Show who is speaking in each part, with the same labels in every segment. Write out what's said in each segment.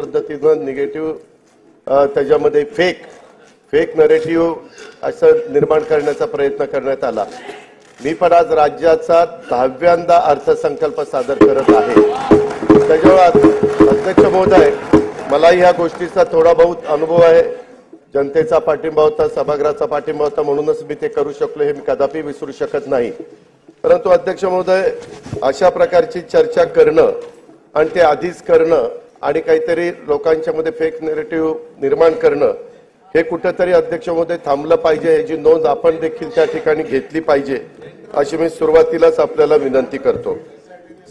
Speaker 1: पद्धतीनं निगेटिव्ह त्याच्यामध्ये fake narrative असं निर्माण करण्याचा प्रयत्न करण्यात आला। मी पण आज राज्याचा 10व्यांदा अर्थसंकल्प सादर करत आहे। त्याच्यावर अध्यक्ष महोदय, मला या गोष्टीचा थोडा बहुत अनुभव आहे। जनतेचा पाठिंबा होता, सभागृहाचा पाठिंबा होता, म्हणूनच मी ते करू शकलो, हे मी कदापि विसरू शकत नाही। परंतु अध्यक्ष महोदय, अशा प्रकारची चर्चा करणं आणि ते आधीच करणं आणि काहीतरी लोकांच्या मध्ये फेक नरेटिव्ह निर्माण करणं हे कुठेतरी अध्यक्ष महोदय थांबलं पाहिजे, याची नोंद आपण देखील त्या ठिकाणी घेतली पाहिजे, अशी मी सुरुवातीलाच आपल्याला विनंती करतो।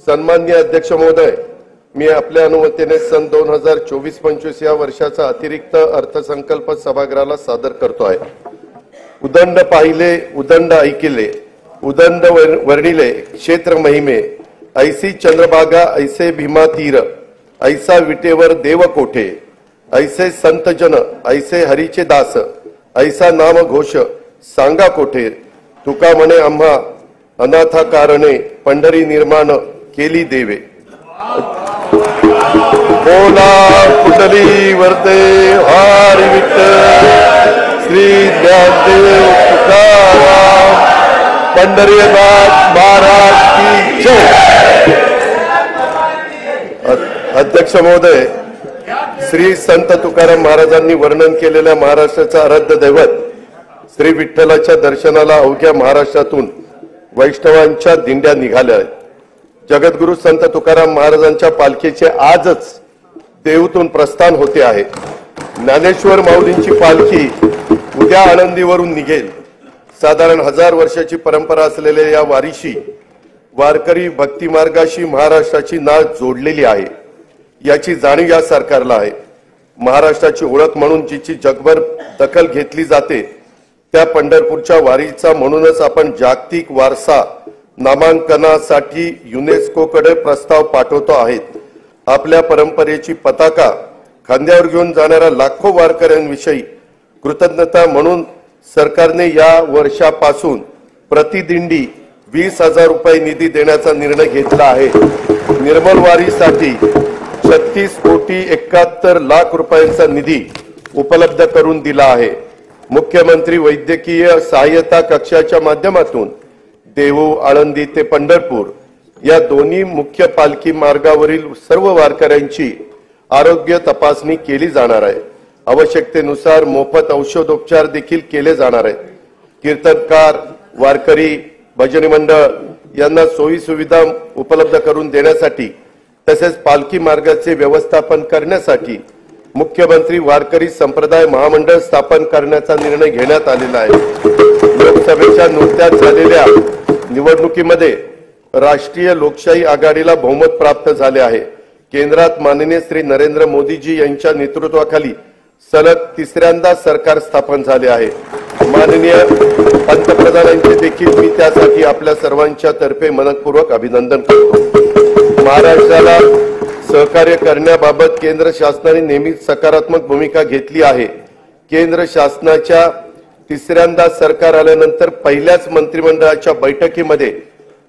Speaker 1: सन्माननीय अध्यक्ष महोदय, मी आपल्या अनुमतीने सन 2024-25 या वर्षाचा अतिरिक्त अर्थसंकल्प सभागृहाला सादर करतो आहे। उदंड पाहिले, उदंड ऐकिले, उदंड वर्णिले क्षेत्र महिमे, ऐसी चंद्रभागा ऐसे भीमा तीर, ऐसा विटेवर देव कोठे, ऐसे संत जन ऐसे हरीचे दास, ऐसा नाम घोष सांगा कोठे, तुका म्हणे आम्हा अनाथा कारणे पंढरी निर्माण केली देवे। बोला कुंडली वरते हरी विठ्ठल श्री ज्ञानदेव तुकाराम पंढरीनाथ महाराज की जय। अध्यक्ष महोदय, श्री संत तुकाराम महाराजांनी वर्णन केलेल्या महाराष्ट्राचा आराध्य दैवत श्री विठ्ठलाच्या दर्शनाला अवघ्या महाराष्ट्रातून वैष्णवांच्या दिंड्या निघाल्या आहेत। जगद्गुरु संत तुकाराम महाराजांच्या पालखीचे आजच देहूतून प्रस्थान होते आहे। ज्ञानेश्वर माऊलींची पालखी उद्या आळंदीवरून निघेल। साधारण 1000 वर्षाची परंपरा असलेल्या या वारीशी वारकरी भक्ती मार्गाशी महाराष्ट्राची नाळ जोडलेली आहे, याची जाणीव या सरकारला आहे। महाराष्ट्राची ओळख म्हणून जिची जगभर दखल घेतली जाते त्या पंढरपूरच्या वारीचा म्हणूनच आपण जागतिक वारसा नामांकनासाठी युनेस्कोकडे प्रस्ताव पाठवतो आहोत। आपल्या परंपरेची पताका खांद्यावर घेऊन जाणाऱ्या लाखो वारकऱ्यांविषयी कृतज्ञता म्हणून सरकारने या वर्षापासून प्रतिदिंडी 20,000 रुपये निधी देण्याचा निर्णय घेतला आहे। निर्मल वारीसाठी 36 कोटी 71 लाख रुपयांचा निधी उपलब्ध करून दिला आहे। मुख्यमंत्री वैद्यकीय सहाय्यता कक्षाच्या माध्यमातून देहू, आळंदी ते पंढरपूर या दोन्ही मुख्य पालखी मार्गावरील सर्व वारकऱ्यांची आरोग्य तपासणी केली जाणार आहे। आवश्यकतेनुसार मोफत औषधोपचार देखील केले जाणार आहेत। कीर्तनकार, वारकरी, भजनी मंडळ यांना सोयी सुविधा उपलब्ध करून देण्यासाठी तसेच पालखी मार्गाचे व्यवस्थापन करण्यासाठी मुख्यमंत्री वारकरी संप्रदाय महामंडळ स्थापन करण्याचा निर्णय घेण्यात आलेला आहे। लोकसभेच्या नुकत्याच झालेल्या निवडणुकीमध्ये राष्ट्रीय लोकशाही आघाडीला बहुमत प्राप्त झाले आहे। केंद्रात माननीय श्री नरेंद्र मोदीजी यांच्या नेतृत्वाखाली सलग 3ऱ्यांदा सरकार स्थापन झाले आहे। माननीय पंतप्रधानांचे देखील मी त्यासाठी आपल्या सर्वांच्या तर्फे मनपूर्वक अभिनंदन करतो। महाराष्ट्राला सहकार्य करण्याबाबत केंद्र शासनाने नेहमीच सकारात्मक भूमिका घेतली आहे। केंद्र शासनाच्या 3ऱ्यांदा सरकार आल्यानंतर पहिल्याच मंत्रिमंडळाच्या बैठकीमध्ये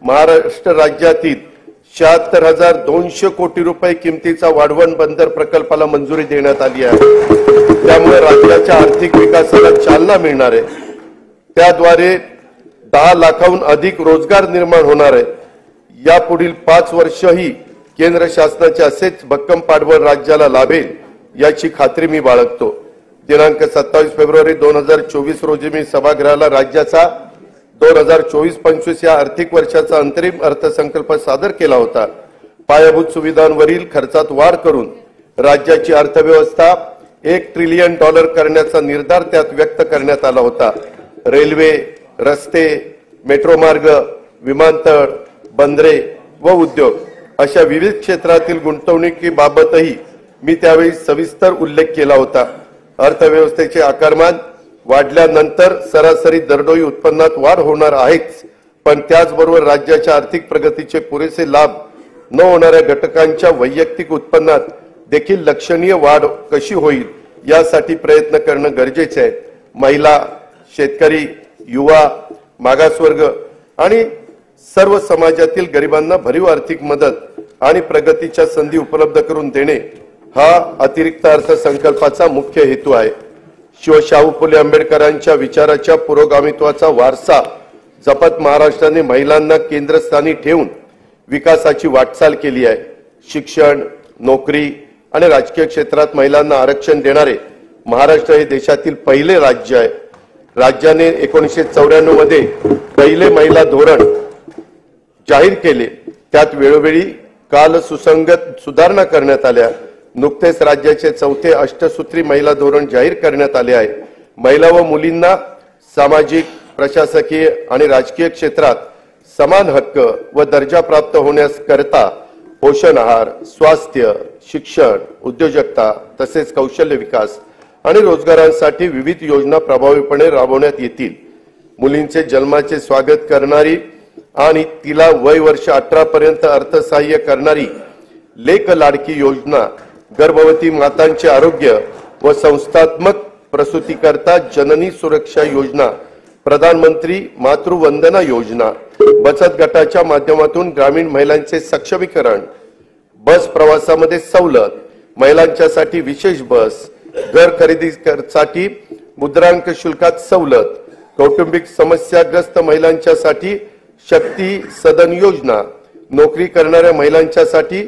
Speaker 1: महाराष्ट्र राज्यातील 76,200 कोटी रुपये किमतीचा वाढवण बंदर प्रकल्पाला मंजुरी देण्यात आली आहे। त्यामुळे राज्याच्या आर्थिक विकासाला चालना मिळणार आहे। त्याद्वारे 10 लाखाहून अधिक रोजगार निर्माण होणार आहे। यापुढील 5 वर्षही केंद्र शासनाचे असेच भक्कम पाठबळ राज्याला लाभेल याची खात्री मी बाळगतो। दिनांक 27 फेब्रुवारी 2024 रोजी मी सभागृहाला राज्याचा 2024-25 या आर्थिक वर्षाचा अंतरिम अर्थसंकल्प सादर केला होता। पायाभूत सुविधांवरील खर्चात वाढ करून राज्याची अर्थव्यवस्था $1 ट्रिलियन करण्याचा निर्धार त्यात व्यक्त करण्यात आला होता। रेल्वे, रस्ते, मेट्रो मार्ग, विमानतळ, बंदरे व उद्योग अशा विविध क्षेत्रातील गुंतवणुकीबाबतही मी त्यावेळी सविस्तर उल्लेख केला होता। अर्थव्यवस्थेचे आकारमान वाढल्यानंतर सरासरी दरडोई उत्पन्नात वाढ होणार आहेच, पण त्याचबरोबर राज्याच्या आर्थिक प्रगतीचे पुरेसे लाभ न होणाऱ्या घटकांच्या वैयक्तिक उत्पन्नात देखील लक्षणीय वाढ कशी होईल यासाठी प्रयत्न करणं गरजेचे आहे। महिला, शेतकरी, युवा, मागासवर्ग आणि सर्व समाजातील गरिबांना भरीव आर्थिक मदत आणि प्रगतीच्या संधी उपलब्ध करून देणे हा अतिरिक्त अर्थसंकल्पाचा मुख्य हेतू आहे। शाहू फुले आंबेडकरांच्या विचाराच्या पुरोगामित्वाचा वारसा जपत महाराष्ट्राने महिलांना केंद्रस्थानी ठेवून विकासाची वाटचाल केली आहे। शिक्षण, नोकरी आणि राजकीय क्षेत्रात महिलांना आरक्षण देणारे महाराष्ट्र हे देशातील पहिले राज्य आहे। राज्याने 1994 मध्ये पहिले महिला धोरण जाहीर केले, त्यात वेळोवेळी काल सुसंगत सुधारणा करण्यात आल्या। नुकतेच राज्याचे चौथे अष्टसूत्री महिला धोरण जाहीर करण्यात आले आहे। महिला व मुलींना सामाजिक, प्रशासकीय आणि राजकीय क्षेत्रात समान हक्क व दर्जा प्राप्त होण्यास करता पोषण आहार, स्वास्थ्य, शिक्षण, उद्योजकता तसेच कौशल्य विकास आणि रोजगारांसाठी विविध योजना प्रभावीपणे राबवण्यात येतील। मुलींचे जन्माचे स्वागत करणारी आणि तिला वय वर्ष 18 पर्यंत अर्थसहाय्य करणारी लेक लाडकी योजना, गर्भवती मातांचे आरोग्य व संस्थात्मक प्रसूतीकरता जननी सुरक्षा योजना, प्रधानमंत्री मातृवंदना योजना, बचत गटाच्या माध्यमातून ग्रामीण महिलांचे सक्षमीकरण, बस प्रवासामध्ये सवलत, महिलांच्यासाठी विशेष बस, घर खरेदीसाठी मुद्रांक शुल्कात सवलत, कौटुंबिक समस्याग्रस्त महिलांच्यासाठी शक्ती सदन योजना, नोकरी करणाऱ्या महिलांच्यासाठी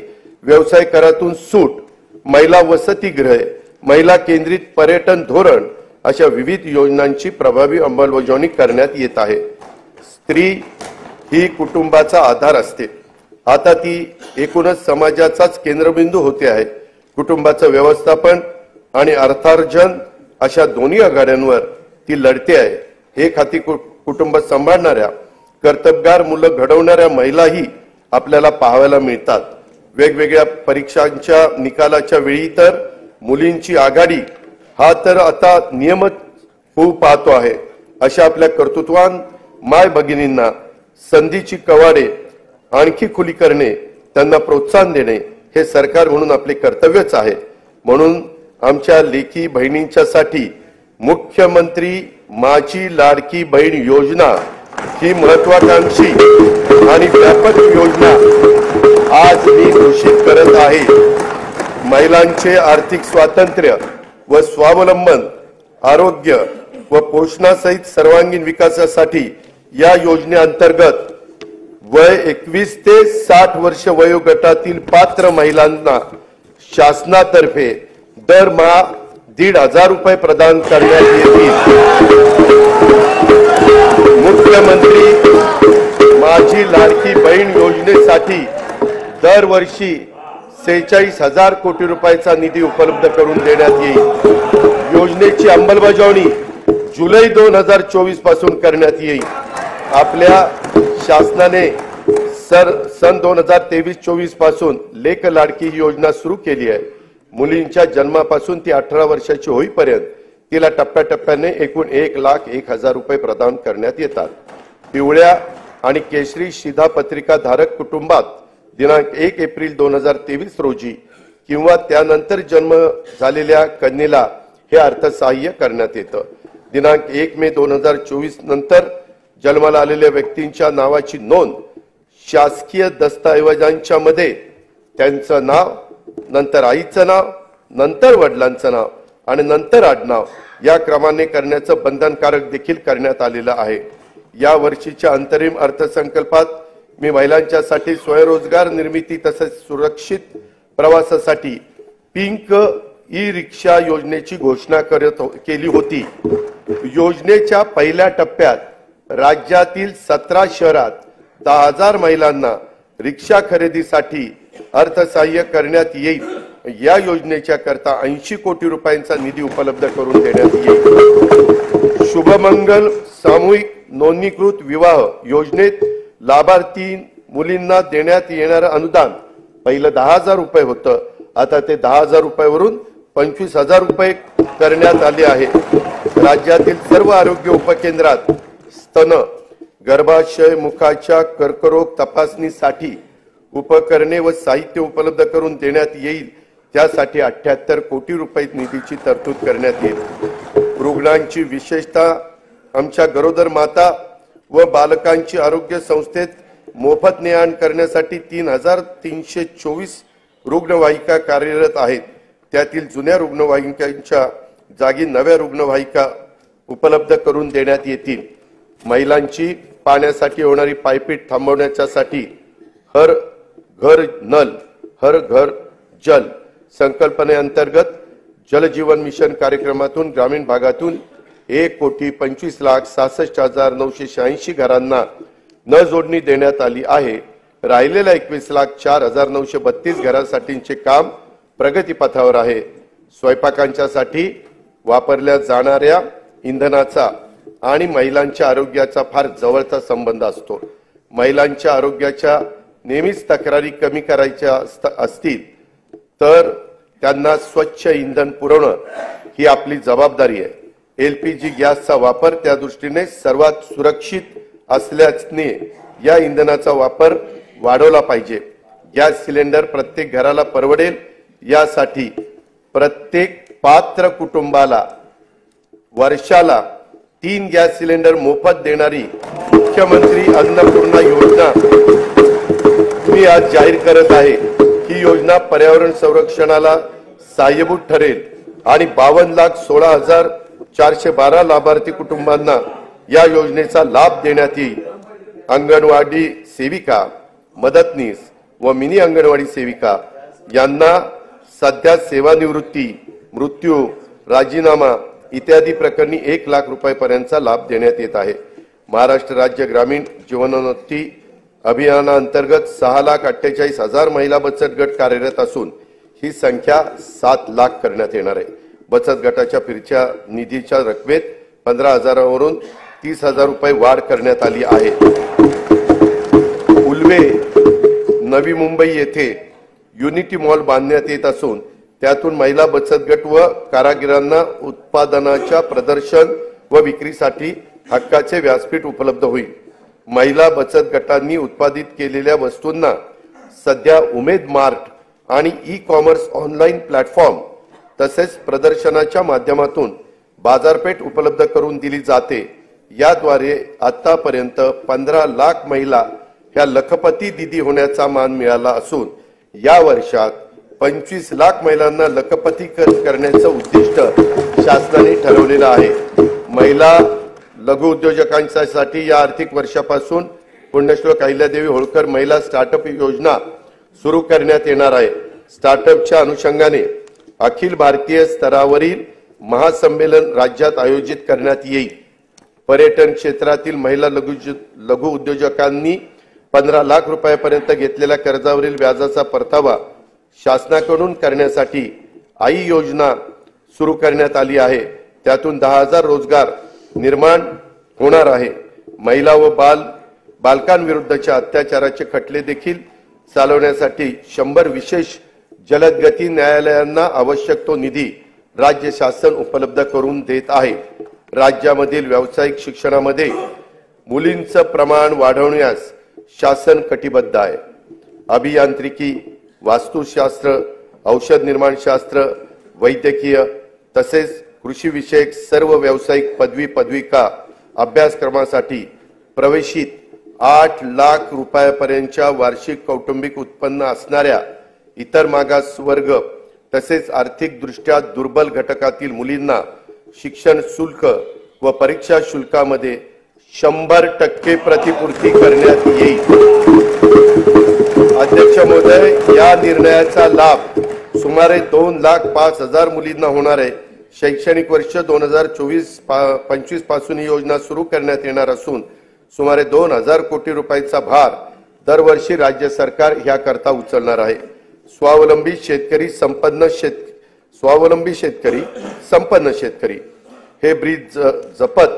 Speaker 1: व्यवसाय करातून सूट, महिला वसतिगृहे, महिला केंद्रित पर्यटन धोरण अशा विविध योजनांची प्रभावी अंमलबजावणी करण्यात येत आहे। स्त्री ही कुटुंबाचा आधार असते, आता ती एकूणच समाजाचाच केंद्रबिंदू होते आहे। कुटुंबाचं व्यवस्थापन आणि अर्थार्जन अशा दोन्ही आघाड्यांवर ती लढते आहे। एक हाती कुटुंब सांभाळणाऱ्या, कर्तबगार मुलं घडवणाऱ्या महिलाही आपल्याला पाहायला मिळतात। वेगवेगळ्या परीक्षांच्या निकालाच्या वेळी तर मुलींची आघाडी हा तर आता नियमित होऊ पाहतो आहे। अशा आपल्या कर्तृत्वान माय भगिनींना संधीची कवाडे आणखी खुली करणे, त्यांना प्रोत्साहन देणे हे सरकार म्हणून आपले कर्तव्यच आहे। म्हणून आमच्या लेकी बहिणींच्यासाठी मुख्यमंत्री माझी लाडकी बहीण योजना ही महत्वाकांक्षी आणि व्यापक योजना आज मी घोषित करत आहे। महिलांचे आर्थिक स्वातंत्र्य व स्वावलंबन, आरोग्य व पोषणासहित सर्वांगीण विकासासाठी या योजनेअंतर्गत वय 21 ते 60 वर्ष वयोगटातील पात्र महिलांना शासनातर्फे दरमहा 1,500 रुपये प्रदान करण्यात येतील। मुख्यमंत्री माझी लाडकी बहीण योजनेसाठी दरवर्षी 46,000 कोटी रुपयाचा निधी उपलब्ध करून देण्यात येईल। योजनेची अंमलबजावणी जुलै 2024 पासून करण्यात येईल। आपल्या शासनाने सन 2023-24 पासून लेक लाडकी योजना सुरू केली आहे। मुलींच्या जन्मापासून ती 18 वर्षाची होईपर्यंत तिला टप्प्याटप्प्याने एकूण 1,01,000 रुपये प्रदान करण्यात येतात। पिवळ्या आणि केशरी शिधापत्रिका धारक कुटुंबात दिनांक 1 एप्रिल 2023 रोजी किंवा त्यानंतर जन्म झालेल्या कन्येला हे अर्थसहाय्य करण्यात येतं। दिनांक 1 मे 2024 नंतर जन्माला आलेल्या व्यक्तींच्या नावाची नोंद शासकीय दस्तऐवजांच्या मध्ये त्यांचं नाव, नंतर आईचं नाव, नंतर वडिलांचं नाव आणि नंतर आडनाव या क्रमाने करण्याचं बंधनकारक देखील करण्यात आलेलं आहे। या वर्षीच्या अंतरिम अर्थसंकल्पात मी महिलांच्यासाठी स्वयंरोजगार निर्मिती तसेच सुरक्षित प्रवासासाठी पिंक ई रिक्षा योजनेची घोषणा केली होती। योजनेच्या पहिल्या टप्प्यात राज्यातील 17 शहरात 10,000 महिलांना रिक्षा खरेदीसाठी अर्थसहाय्य करण्यात येईल। या योजनेच्या करता 80 कोटी रुपयांचा निधी उपलब्ध करून देण्यात येईल। शुभमंगल सामूहिक नोंदणीकृत विवाह योजनेत लाभार्थी मुलींना देण्यात येणारे अनुदान पहिलं 10,000 रुपये होतं, आता ते 10,000 रुपयावरून 25,000 रुपये करण्यात आले आहे। राज्यातील सर्व आरोग्य उपकेंद्रात स्तन, गर्भाशय, मुखाच्या कर्करोग तपासणीसाठी उपकरणे व साहित्य उपलब्ध करून देण्यात येईल। त्यासाठी 78 कोटी रुपये निधीची तरतूद करण्यात येईल। रुग्णांची विशेषतः आमच्या गरोदर माता व बालकांची आरोग्य संस्थेत मोफत ने आण करण्यासाठी 3,324 रुग्णवाहिका कार्यरत आहेत। त्यातील जुन्या रुग्णवाहिकांच्या जागी नव्या रुग्णवाहिका उपलब्ध करून देण्यात येतील। महिलांची पाण्यासाठी होणारी पायपीट थांबवण्यासाठी हर घर नल हर घर जल संकल्पनेअंतर्गत जल जीवन मिशन कार्यक्रमातून ग्रामीण भागातून 1,25,66,986 घरांना न जोडणी देण्यात आली आहे। राहिलेल्या 21,04,932 घरांसाठीचे काम प्रगतीपथावर आहे। स्वयंपाकांच्यासाठी वापरल्या जाणाऱ्या इंधनाचा आणि महिलांच्या आरोग्याचा फार जवळचा संबंध असतो। महिलांच्या आरोग्याच्या नेहमीच तक्रारी कमी करायच्या असतील तर त्यांना स्वच्छ इंधन पुरवणं ही आपली जबाबदारी आहे। एलपीजी गॅसचा वापर त्या दृष्टीने सर्वात सुरक्षित असल्याने या इंधनाचा वापर वाढवला पाहिजे। गॅस सिलेंडर प्रत्येक घराला परवडेल यासाठी प्रत्येक पात्र कुटुंबाला वर्षाला 3 गॅस सिलेंडर मोफत देणारी मुख्यमंत्री अन्नपूर्णा योजना मी आज जाहीर करत आहे। ही योजना पर्यावरण संरक्षणाला सहाय्यभूत ठरेल आणि 52,16,412 लाभार्थी कुटुंबांना या योजनेचा लाभ देण्यात येईल। अंगणवाडी सेविका, मदतनीस व मिनी अंगणवाडी सेविका यांना सध्या सेवानिवृत्ती, मृत्यू, राजीनामा इत्यादी प्रकरणी 1 लाख रुपयांपर्यंतचा लाभ देण्यात येत आहे। महाराष्ट्र राज्य ग्रामीण जीवनोन्नती अभियानाअंतर्गत 6,48,000 महिला बचत गट कार्यरत असून ही संख्या 7 लाख करण्यात येणार आहे। बचत गटाच्या फिरच्या निधीच्या रकमेत 15,000 वरून 30,000 रुपये वाढ करण्यात आली आहे। उल्वे, नवी मुंबई येथे युनिटी मॉल बांधण्यात येत असून त्यातून महिला बचत गट व कारागिरांना उत्पादनाच्या प्रदर्शन व विक्रीसाठी हक्काचे व्यासपीठ उपलब्ध होईल। महिला बचत गटांनी उत्पादित केलेल्या वस्तूंना सध्या उमेद मार्ट आणि ई-कॉमर्स ऑनलाईन प्लॅटफॉर्म तसेच प्रदर्शनाच्या माध्यमातून बाजारपेठ उपलब्ध करून दिली जाते। याद्वारे आतापर्यंत 15 लाख महिला ह्या लखपती दीदी होण्याचा मान मिळाला असून या वर्षात 25 लाख महिलांना लखपती करण्याचं उद्दिष्ट शासनाने ठरवलेलं आहे। महिला लघु उद्योजकांसाठी या आर्थिक वर्षापासून पुण्यश्लोक अहिल्यादेवी होळकर महिला स्टार्टअप योजना सुरू करण्यात येणार आहे। स्टार्टअपच्या अनुषंगाने अखिल भारतीय स्तरावरील महासंमेलन राज्यात आयोजित करण्यात येईल। पर्यटन क्षेत्रातील महिला लघु उद्योजकांनी 15 लाख रुपयांपर्यंत घेतलेल्या कर्जावरील व्याजाचा परतावा शासनाकडून करण्यासाठी आई योजना सुरू करण्यात आली आहे। त्यातून 10,000 रोजगार निर्माण होणार आहे। महिला व बालकांविरुद्धच्या अत्याचाराचे खटले देखील चालवण्यासाठी 100 विशेष जलदगती न्यायालयांना आवश्यक तो निधी राज्य शासन उपलब्ध करून देत आहे। राज्यामधील व्यावसायिक शिक्षणामध्ये मुलींचं प्रमाण वाढवण्यास शासन कटिबद्ध आहे। अभियांत्रिकी, वास्तुशास्त्र, औषध निर्माणशास्त्र, वैद्यकीय तसेच कृषी विषयक सर्व व्यावसायिक पदविका अभ्यासक्रमासाठी प्रवेशित 8 लाख रुपयांपर्यंतच्या वार्षिक कौटुंबिक उत्पन्न असणाऱ्या इतर मागासवर्ग तसेच आर्थिक दृष्ट्या दुर्बल घटकातील मुलींना शिक्षण शुल्क व परीक्षा शुल्कामध्ये 100% प्रतिपूर्ती करण्यात येईल। अध्यक्ष महोदय, या निर्णयाचा लाभ सुमारे 2,05,000 मुलींना होणार आहे। शैक्षणिक वर्ष 2024-25 पासून ही योजना सुरू करण्यात येणार असून सुमारे 2,000 कोटी रुपयांचा भार दरवर्षी राज्य सरकार ह्याकरता उचलणार आहे। स्वावलंबी शेतकरी संपन्न शेतकरी हे ब्रीद जपत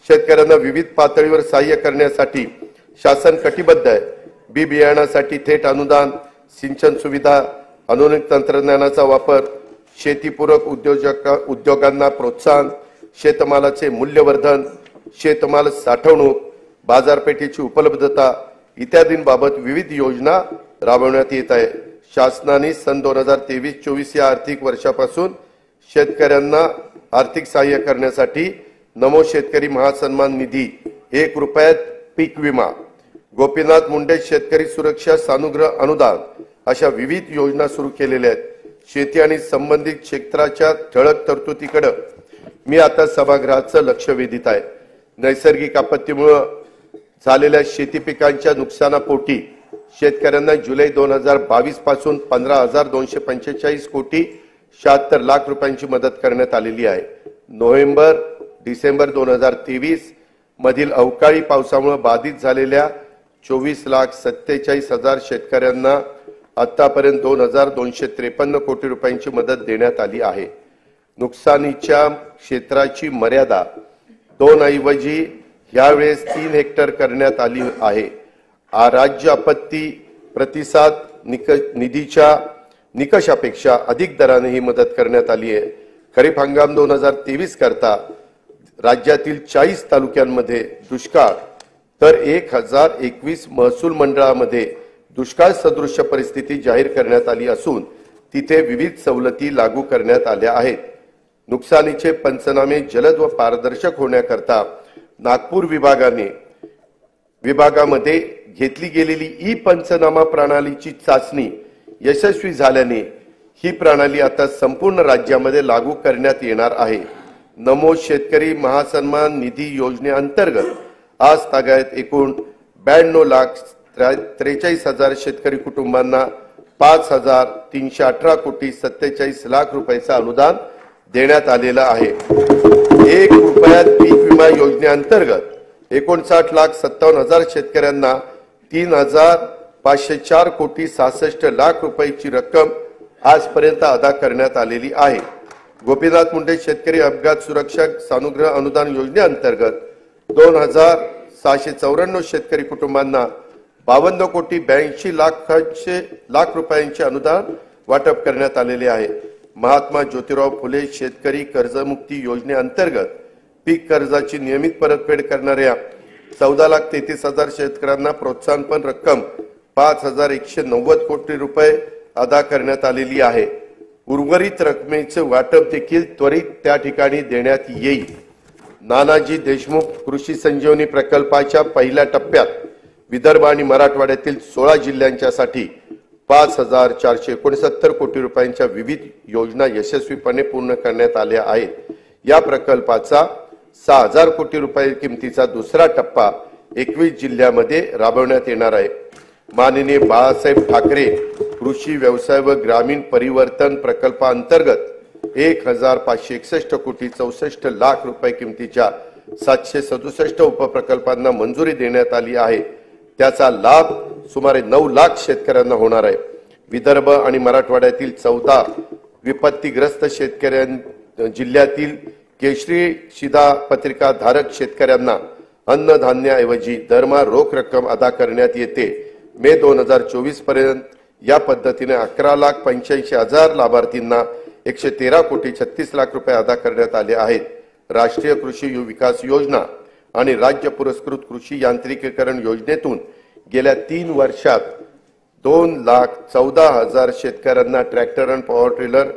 Speaker 1: शेतकऱ्यांना विविध पातळीवर सहाय्य करण्यासाठी शासन कटिबद्ध आहे। बी बियाणासाठी थेट अनुदान, सिंचन सुविधा, आधुनिक तंत्रज्ञानाचा वापर, शेतीपूरक उद्योगांना प्रोत्साहन, शेतमालाचे मूल्यवर्धन, शेतमाल साठवणूक, बाजारपेठेची उपलब्धता इत्यादींबाबत विविध योजना राबवण्यात येत आहे। शासनाने सन 2023-24 या आर्थिक वर्षापासून शेतकऱ्यांना आर्थिक सहाय्य करण्यासाठी नमो शेतकरी महासन्मान निधी, 1 रुपयात पीक विमा, गोपीनाथ मुंडे शेतकरी सुरक्षा सानुग्रह अनुदान अशा विविध योजना सुरू केलेल्या आहेत। शेती आणि संबंधित क्षेत्राच्या ठळक तरतुदीकडे मी आता सभागृहाचं लक्ष वेधित आहे। नैसर्गिक आपत्तीमुळे झालेल्या शेती पिकांच्या नुकसानापोटी शेतकऱ्यांना जुलै 2022 पासून 15,245 कोटी 76 लाख रुपयांची मदत करण्यात आलेली आहे। नोव्हेंबर डिसेंबर 2023 मधील अवकाळी पावसामुळे बाधित झालेल्या 24,47,000 शेतकऱ्यांना आतापर्यंत 2,253 कोटी रुपयांची मदत देण्यात आली आहे। नुकसानीच्या क्षेत्राची मर्यादा 2 ऐवजी यावेळेस 3 हेक्टर करण्यात आली आहे। राज्य आपत्ती प्रतिसाद निधीच्या निकषापेक्षा अधिक दराने ही मदत करण्यात आली आहे। खरीप हंगाम 2023 करता राज्यातील 40 तालुक्यांमध्ये दुष्काळ तर 1021 महसूल मंडळामध्ये दुष्काळ सदृश परिस्थिती जाहीर करण्यात आली असून तिथे विविध सवलती लागू करण्यात आल्या आहेत। नुकसानीचे पंचनामे जलद व पारदर्शक होण्याकरता नागपूर विभागामध्ये घेतली गेलेली ई पंचनामा प्रणालीची चाचणी यशस्वी झाल्याने ही प्रणाली आता संपूर्ण राज्यामध्ये लागू करण्यात येणार आहे। नमो शेतकरी महासन्मान निधी योजनेअंतर्गत आज तागायत एकूण 92,43,000 शेतकरी कुटुंबांना 5,318 कोटी 47 लाख रुपयाचं अनुदान देण्यात आलेलं आहे। 1 रुपयात पीक विमा योजनेअंतर्गत 59,57,000 शेतकऱ्यांना 3,504 कोटी 66 लाख रुपयाची रक्कम आजपर्यंत अदा करण्यात आलेली आहे। गोपीनाथ मुंडे शेतकरी अपघात सुरक्षा सानुग्रह अनुदान योजनेअंतर्गत 2,694 शेतकरी कुटुंबांना 52 कोटी 82 लाख रुपयांचे अनुदान वाटप करण्यात आलेले आहे। महात्मा ज्योतिराव फुले शेतकरी कर्जमुक्ती योजनेअंतर्गत पीक कर्जाची नियमित परतफेड करणाऱ्या 14,33,000 शेतकऱ्यांना प्रोत्साहनपर रक्कम 5,190 कोटी रुपये अदा करण्यात आलेली आहे। उर्वरित रकमेचे वाटप देखील त्वरित त्या ठिकाणी देण्यात येईल। नानाजी देशमुख कृषी संजीवनी प्रकल्पाच्या पहिल्या टप्प्यात विदर्भ आणि मराठवाड्यातील 16 जिल्ह्यांच्यासाठी 5,469 कोटी रुपयांच्या विविध योजना यशस्वीपणे पूर्ण करण्यात आल्या आहेत। या प्रकल्पाचा 6,000 कोटी रुपये किमतीचा दुसरा टप्पा 21 जिल्ह्यांमध्ये राबवण्यात येणार आहे। माननीय बाळासाहेब ठाकरे कृषी व्यवसाय व ग्रामीण परिवर्तन प्रकल्पाअंतर्गत 1,561 कोटी 64 लाख रुपये किमतीच्या 767 उपप्रकल्पांना मंजुरी देण्यात आली आहे। त्याचा लाभ सुमारे 9 लाख शेतकऱ्यांना होणार आहे। विदर्भ आणि मराठवाड्यातील 14 विपत्तीग्रस्त जिल्ह्यातील केशरी शिधापत्रिका धारक शेतकऱ्यांना अन्नधान्याऐवजी दरमहा रोख रक्कम अदा करण्यात येते। मे 2024 पर्यंत या पद्धतीने 11,85,000 लाभार्थींना 113 कोटी 36 लाख रुपये अदा करण्यात आले आहेत। राष्ट्रीय कृषी विकास योजना आणि राज्य पुरस्कृत कृषी यांत्रिकीकरण योजनेतून गेल्या 3 वर्षात 2,14,000 शेतकऱ्यांना ट्रॅक्टर आणि पॉवर टिलर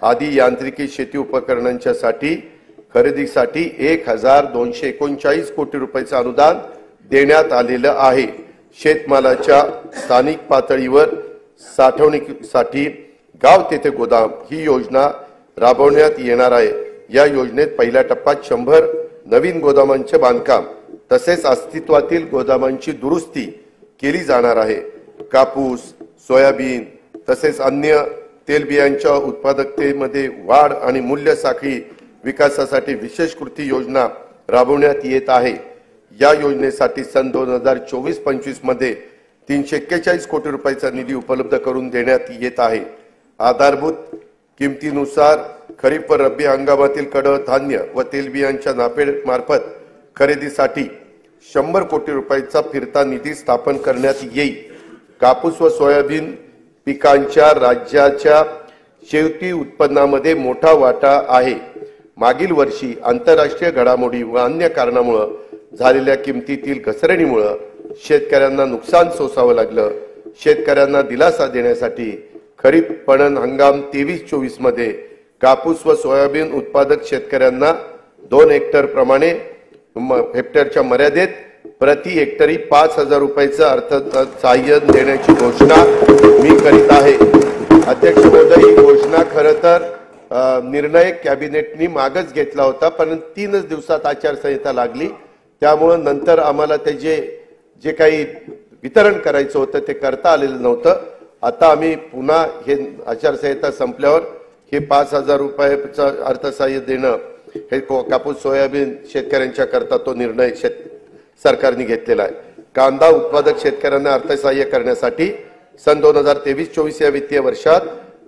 Speaker 1: आदी यांत्रिकी शेती उपकरणांच्या खरेदीसाठी 1,239 कोटी रुपयाचं अनुदान देण्यात आलेलं आहे। शेतमालाच्या स्थानिक पातळीवर साठवणुकीसाठी गाव तेथे गोदाम ही योजना राबवण्यात येणार आहे। या योजनेत पहिल्या टप्प्यात 100 नवीन गोदामांचे बांधकाम तसेच अस्तित्वातील गोदामांची दुरुस्ती केली जाणार आहे। कापूस, सोयाबीन तसेच अन्य तेलबियांच्या उत्पादकतेमध्ये वाढ आणि मूल्य साखळी विकासासाठी विशेष कृती योजना राबवण्यात येत आहे। या योजनेसाठी सन 2024-25 मध्ये 341 कोटी रुपयाचा निधी उपलब्ध करून देण्यात येत आहे। आधारभूत किमतीनुसार खरीप व रब्बी हंगामातील कडधान्य व तेलबियांच्या नाफेड मार्फत खरेदीसाठी 100 कोटी रुपयाचा फिरता निधी स्थापन करण्यात येईल। कापूस व सोयाबीन पिकांच्या राज्याच्या शेती उत्पन्नामध्ये मोठा वाटा आहे। मागील वर्षी आंतरराष्ट्रीय घडामोडी व अन्य कारणामुळे झालेल्या किमतीतील घसरणीमुळे शेतकऱ्यांना नुकसान सोसावं लागलं। शेतकऱ्यांना दिलासा देण्यासाठी खरीप पणन हंगाम 23-24 मध्ये कापूस व सोयाबीन उत्पादक शेतकऱ्यांना 2 हेक्टर प्रमाणे हेक्टरच्या मर्यादेत प्रति हेक्टरी 5,000 रुपयाचं अर्थसहाय्य देण्याची घोषणा मी करीत आहे। अध्यक्ष महोदय, ही घोषणा खरं तर निर्णय कॅबिनेटनी मागच घेतला होता, पण 3च दिवसात आचारसंहिता लागली, त्यामुळे नंतर आम्हाला त्याचे जे काही वितरण करायचं होतं ते करता आलेलं नव्हतं. आता आम्ही पुन्हा हे आचारसंहिता संपल्यावर हे 5,000 रुपयाचं अर्थसहाय्य देणं, हे कापूस सोयाबीन शेतकऱ्यांच्या करता तो निर्णय सरकारने घेतलेला आहे. कांदा उत्पादक शेतकऱ्यांना अर्थसहाय्य करण्यासाठी सन 2023-24 या वित्तीय वर्षात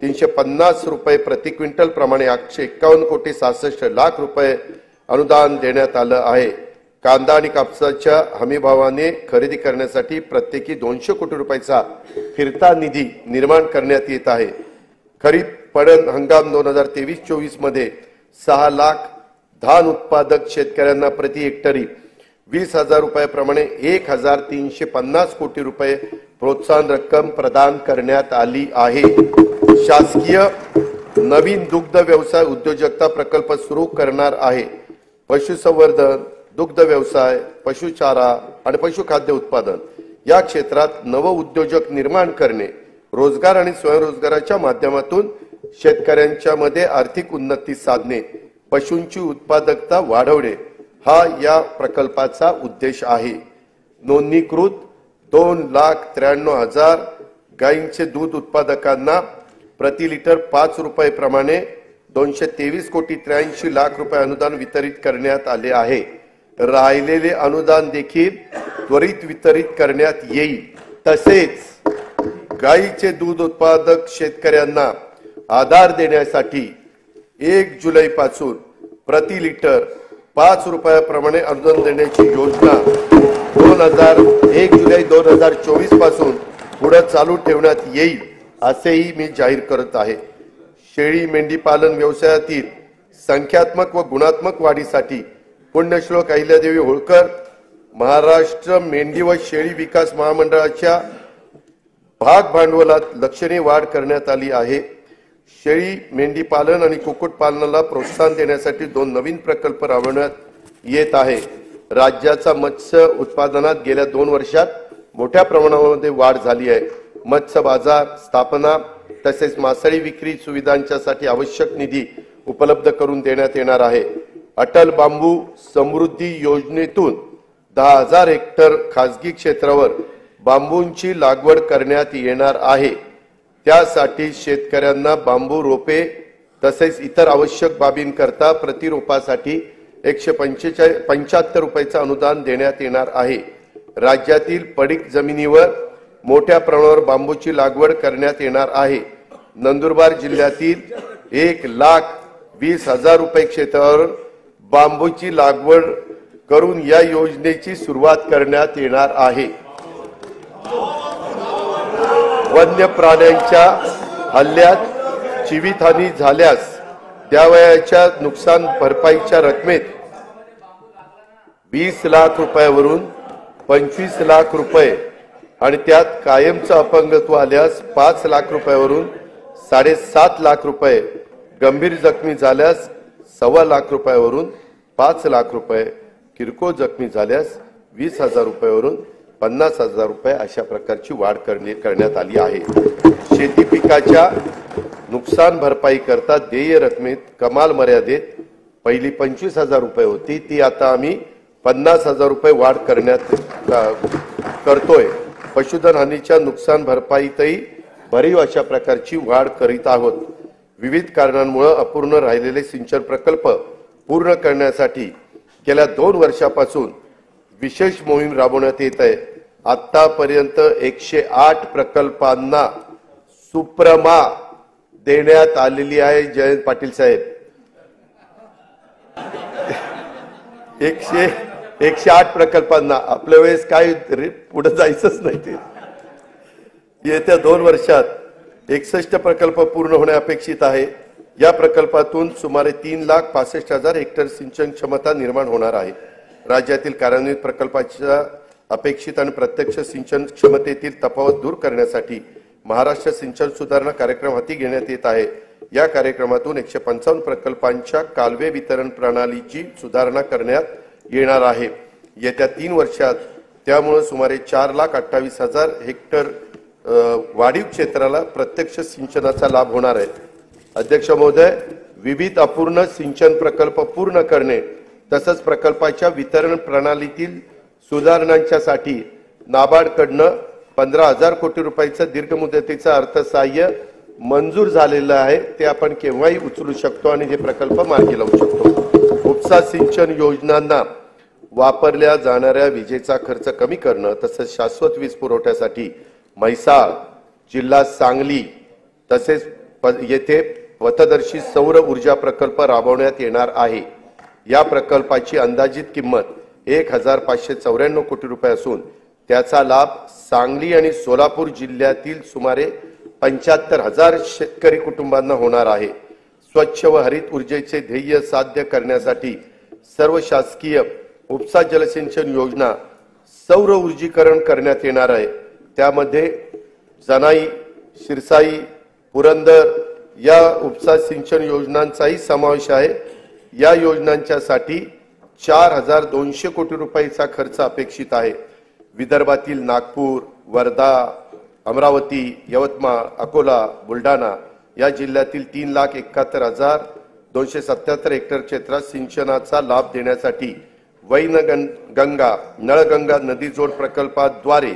Speaker 1: 350 रुपये प्रति क्विंटल प्रमाणे 851,66,00,000 रुपये अनुदान देण्यात आलं आहे. कांदा आणि कापसाच्या हमी भावाने खरेदी करण्यासाठी प्रत्येकी 200 कोटी रुपयाचा फिरता निधी निर्माण करण्यात येत आहे. खरीप पडन हंगाम 2023-24 मध्ये 6 लाख धान उत्पादक शेतकऱ्यांना प्रति हेक्टरी 20,000 रुपयाप्रमाणे 1,350 कोटी रुपये प्रोत्साहन रक्कम प्रदान करण्यात आली आहे. शासकीय नवीन दुग्ध व्यवसाय उद्योजकता प्रकल्प सुरू करणार आहे. पशुसंवर्धन, दुग्ध व्यवसाय, पशुचारा आणि पशुखाद्य उत्पादन या क्षेत्रात नव उद्योजक निर्माण करणे, रोजगार आणि स्वयंरोजगाराच्या माध्यमातून शेतकऱ्यांच्या मध्ये आर्थिक उन्नती साधणे, पशूंची उत्पादकता वाढवणे हा या प्रकल्पाचा उद्देश आहे. नोंदणीकृत 2,93,000 गायींचे दूध उत्पादकांना प्रति लिटर 5 रुपये प्रमाणे 223,83,00,000 रुपये अनुदान वितरित करण्यात आले आहे. राहिलेले अनुदान देखील त्वरित वितरित करण्यात येईल. तसेच गायीचे दूध उत्पादक शेतकऱ्यांना आधार देण्यासाठी 1 जुलै पासून प्रति लिटर 5 रुपयाप्रमाणे अनुदान देण्याची योजना 1 जुलै 2024 पासून पुढे चालू ठेवण्यात येईल असेही मी जाहीर करत आहे. शेळी मेंढी पालन व्यवसायातील संख्यात्मक व गुणात्मक वाढीसाठी पुण्यश्लोक अहिल्यादेवी होळकर महाराष्ट्र मेंढी व शेळी विकास महामंडळाच्या भाग भांडवलात लक्षणीय वाढ करण्यात आली आहे. शेळी मेंढी पालन आणि कुक्कुट पालनाला प्रोत्साहन देण्यासाठी 2 नवीन प्रकल्प राबवण्यात येत आहे. राज्याचा मत्स्य उत्पादनात गेल्या 2 वर्षात मोठ्या प्रमाणामध्ये वाढ झाली आहे. मत्स्य बाजार स्थापना तसेच मासळी विक्री सुविधांच्यासाठी आवश्यक निधी उपलब्ध करून देण्यात येणार आहे. अटल बांबू समृद्धी योजनेतून 10,000 हेक्टर खासगी क्षेत्रावर बांबूंची लागवड करण्यात येणार आहे. त्यासाठी शेतकऱ्यांना बांबू रोपे तसेच इतर आवश्यक बाबींकरता प्रति रोपासाठी 175 रुपयाचं अनुदान देण्यात येणार आहे. राज्यातील पडीक जमिनीवर मोठ्या प्रमाणावर बांबूची लागवड करण्यात येणार आहे. नंदुरबार जिल्ह्यातील 1,20,000 रुपये क्षेत्रावर बांबूची लागवड करून या योजनेची सुरुवात करण्यात येणार आहे. वन्य प्राण्यांच्या हल्ल्यात जीवितहानी झाल्यास त्यावयाच्या नुकसान भरपाईच्या रकमेत 20 लाख रुपयावरून 25 लाख रुपये आणि त्यात कायमचं अपंगत्व आल्यास 5 लाख रुपयावरून 7.5 लाख रुपये, गंभीर जखमी झाल्यास 1.25 लाख रुपयावरून 5 लाख रुपये, किरकोळ जखमी झाल्यास 20,000 रुपयावरून 50,000 रुपये अशा प्रकारची वाढ करण्यात आली आहे. शेती पिकाच्या नुकसान भरपाई करता देय रकमेत कमाल मर्यादेत पहिली 25,000 रुपये होती, ती आता आम्ही 50,000 रुपये वाढ करतोय. पशुधन हानीच्या नुकसान भरपाईतही भरीव अशा प्रकारची वाढ करीत आहोत. विविध कारणांमुळे अपूर्ण राहिलेले सिंचन प्रकल्प पूर्ण करण्यासाठी गेल्या 2 वर्षापासून विशेष मोहीम राबवण्यात येत आहे. आतापर्यंत 108 प्रकल्पांना सुप्रमा देण्यात आलेली आहे. जयंत पाटील साहेब, 108 प्रकल्पांना. आपल्या वेळेस काय पुढे जायचंच नाही. ते येत्या 2 वर्षात 61 प्रकल्प पूर्ण होणे अपेक्षित आहे. या प्रकल्पातून सुमारे 3,65,000 हेक्टर सिंचन क्षमता निर्माण होणार आहे. राज्यातील कार्यान्वित प्रकल्पाच्या अपेक्षित आणि प्रत्यक्ष सिंचन क्षमतेतील तफावत दूर करण्यासाठी महाराष्ट्र सिंचन सुधारणा कार्यक्रम हाती घेण्यात येत आहे. या कार्यक्रमातून 155 प्रकल्पांच्या कालवे वितरण प्रणालीची सुधारणा करण्यात येणार आहे. येत्या 3 वर्षात त्यामुळे सुमारे 4,28,000 हेक्टर वाढीव क्षेत्राला प्रत्यक्ष सिंचनाचा लाभ होणार आहे। अध्यक्ष महोदय, विविध अपूर्ण सिंचन प्रकल्प पूर्ण करणे तसंच प्रकल्पाच्या वितरण प्रणालीतील सुधारणांच्यासाठी नाबार्डकडनं 15,000 कोटी रुपयाचं दीर्घ मुदतीचं अर्थसहाय्य मंजूर झालेलं आहे। ते आपण केव्हाही उचलू शकतो आणि हे प्रकल्प मार्गी लावू शकतो। उपसा सिंचन योजनांना वापरल्या जाणाऱ्या विजेचा खर्च कमी करणं तसंच शाश्वत वीज पुरवठ्यासाठी म्हैसाळ जिल्हा सांगली तसेच येथे पथदर्शी सौर ऊर्जा प्रकल्प राबवण्यात येणार आहे। या प्रकल्पाची अंदाजित किंमत 1,594 कोटी रुपये असून त्याचा लाभ सांगली आणि सोलापूर जिल्ह्यातील सुमारे 75,000 शेतकरी कुटुंबांना होणार आहे। स्वच्छ व हरित ऊर्जेचे ध्येय साध्य करण्यासाठी सर्व शासकीय उपसा जलसिंचन योजना सौर ऊर्जीकरण करण्यात येणार आहे। त्यामध्ये जनाई, शिरसाई, पुरंदर या उपसा सिंचन योजनांचाही समावेश आहे। या योजनांच्यासाठी 4,200 कोटी रुपयाचा खर्च अपेक्षित आहे। विदर्भातील नागपूर, वर्धा, अमरावती, यवतमाळ, अकोला, बुलढाणा या जिल्ह्यातील 3,71,277 हेक्टर क्षेत्रात सिंचनाचा लाभ देण्यासाठी वैनगंगा नळगंगा नदी जोड प्रकल्पाद्वारे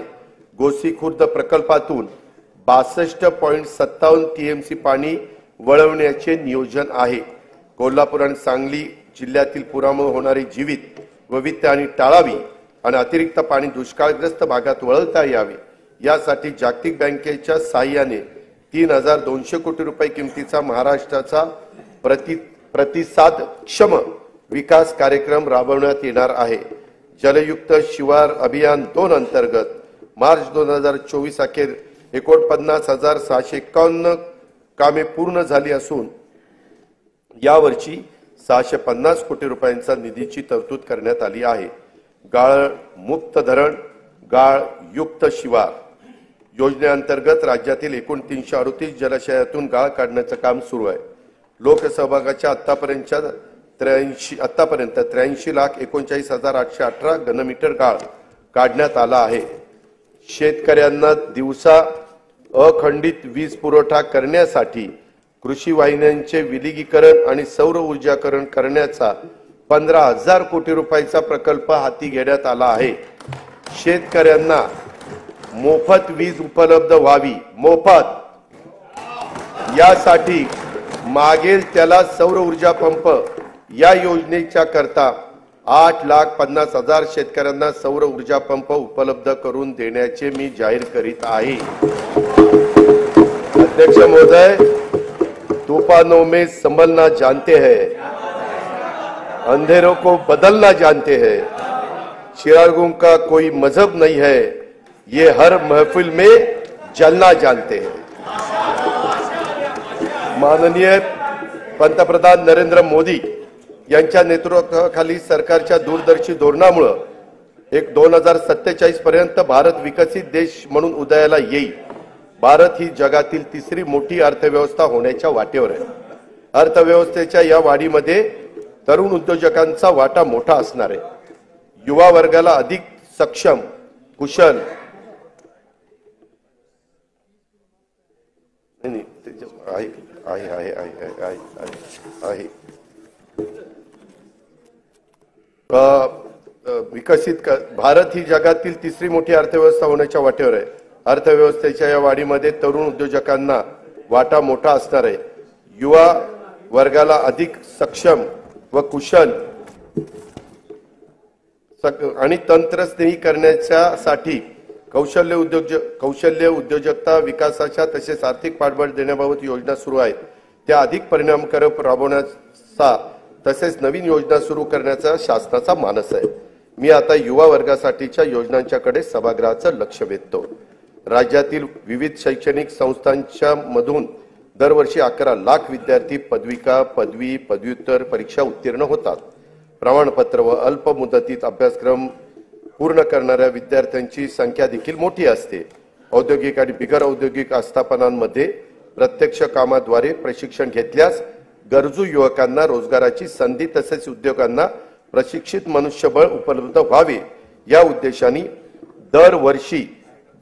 Speaker 1: गोसीखुर्द प्रकल्पातून 62.57 टीएमसी पाणी वळवण्याचे नियोजन आहे। कोल्हापूर आणि सांगली जिल्ह्यातील पुरामुळे होणारी जीवित व वित्त हानी टाळावी आणि अतिरिक्त पाणी दुष्काळग्रस्त भागात वळवता यावे यासाठी जागतिक बँकेच्या सहाय्याने 3,200 कोटी रुपये किमतीचा महाराष्ट्राचा प्रतिसादक्षम विकास कार्यक्रम राबवण्यात येणार आहे। जलयुक्त शिवार अभियान 2 अंतर्गत मार्च 2024 अखेर 49,651 कामे पूर्ण झाली असून यावर्षी 650 कोटी रुपयांचा निधीची तरतूद करण्यात आली आहे। गाळ मुक्त धरण, गाळ युक्त शिवार योजनेअंतर्गत राज्यातील एकूण 338 जलाशयातून गाळ काढण्याचं काम सुरू आहे। लोकसहभागाच्या आतापर्यंत 83,39,818 घनमीटर गाळ काढण्यात आला आहे। शेतकऱ्यांना दिवसा अखंडित वीज पुरवठा करण्यासाठी कृषी वाहिन्यांचे विलगीकरण आणि सौर ऊर्जाकरण करण्याचा 15,000 कोटी रुपयाचा प्रकल्प हाती घेण्यात आला आहे। शेतकऱ्यांना मोफत वीज उपलब्ध व्हावी, मोफत यासाठी मागेल त्याला सौर ऊर्जा पंप या योजनेच्या करता 8,50,000 शेतकऱ्यांना सौर ऊर्जा पंप उपलब्ध करून देण्याचे मी जाहीर करीत आहे। अध्यक्ष महोदय, तूफानों में संभलना जानते हैं, अंधेरों को बदलना जानते हैं, चिरागों का कोई मजहब नहीं है, ये हर महफिल में जलना जानते हैं। माननीय पंतप्रधान नरेंद्र मोदी यांच्या नेतृत्वाखाली सरकारच्या दूरदर्शी धोरणामुळे 2047 पर्यंत भारत विकसित देश म्हणून उदयाला येईल। भारत ही जगातील तिसरी मोठी अर्थव्यवस्था होण्याच्या वाटेवर आहे। अर्थव्यवस्थेच्या या वाढीमध्ये तरुण उद्योजकांचा वाटा मोठा असणार आहे। युवा वर्गाला अधिक सक्षम, कुशल भारत ही जगातील तिसरी मोठी अर्थव्यवस्था होण्याच्या वाटेवर आहे। अर्थव्यवस्थेच्या या वाढीमध्ये तरुण उद्योजकांना वाटा मोठा असणार आहे। युवा वर्गाला अधिक सक्षम व कुशल आणि तंत्रस्नेही करण्यासाठी कौशल्य उद्योजकता विकासाच्या तसेच आर्थिक पाठबळ देण्याबाबत योजना सुरू आहेत। त्या अधिक परिणामकारक राबवण्याचा तसेच नवीन योजना सुरू करण्याचा शासनाचा मानस आहे। मी आता युवा वर्गासाठीच्या योजनांच्याकडे सभागृहाचं लक्ष वेधतो। राज्यातील विविध शैक्षणिक संस्थांच्या मधून दरवर्षी 11 लाख विद्यार्थी पदविका, पदवी, पदव्युत्तर परीक्षा उत्तीर्ण होतात। प्रमाणपत्र व अल्प मुदतीत अभ्यासक्रम पूर्ण करणाऱ्या विद्यार्थ्यांची संख्या देखील मोठी असते। औद्योगिक आणि बिगर औद्योगिक आस्थापनांमध्ये प्रत्यक्ष कामाद्वारे प्रशिक्षण घेतल्यास गरजू युवकांना रोजगाराची संधी तसेच उद्योगांना प्रशिक्षित मनुष्यबळ उपलब्ध व्हावे या उद्देशाने दरवर्षी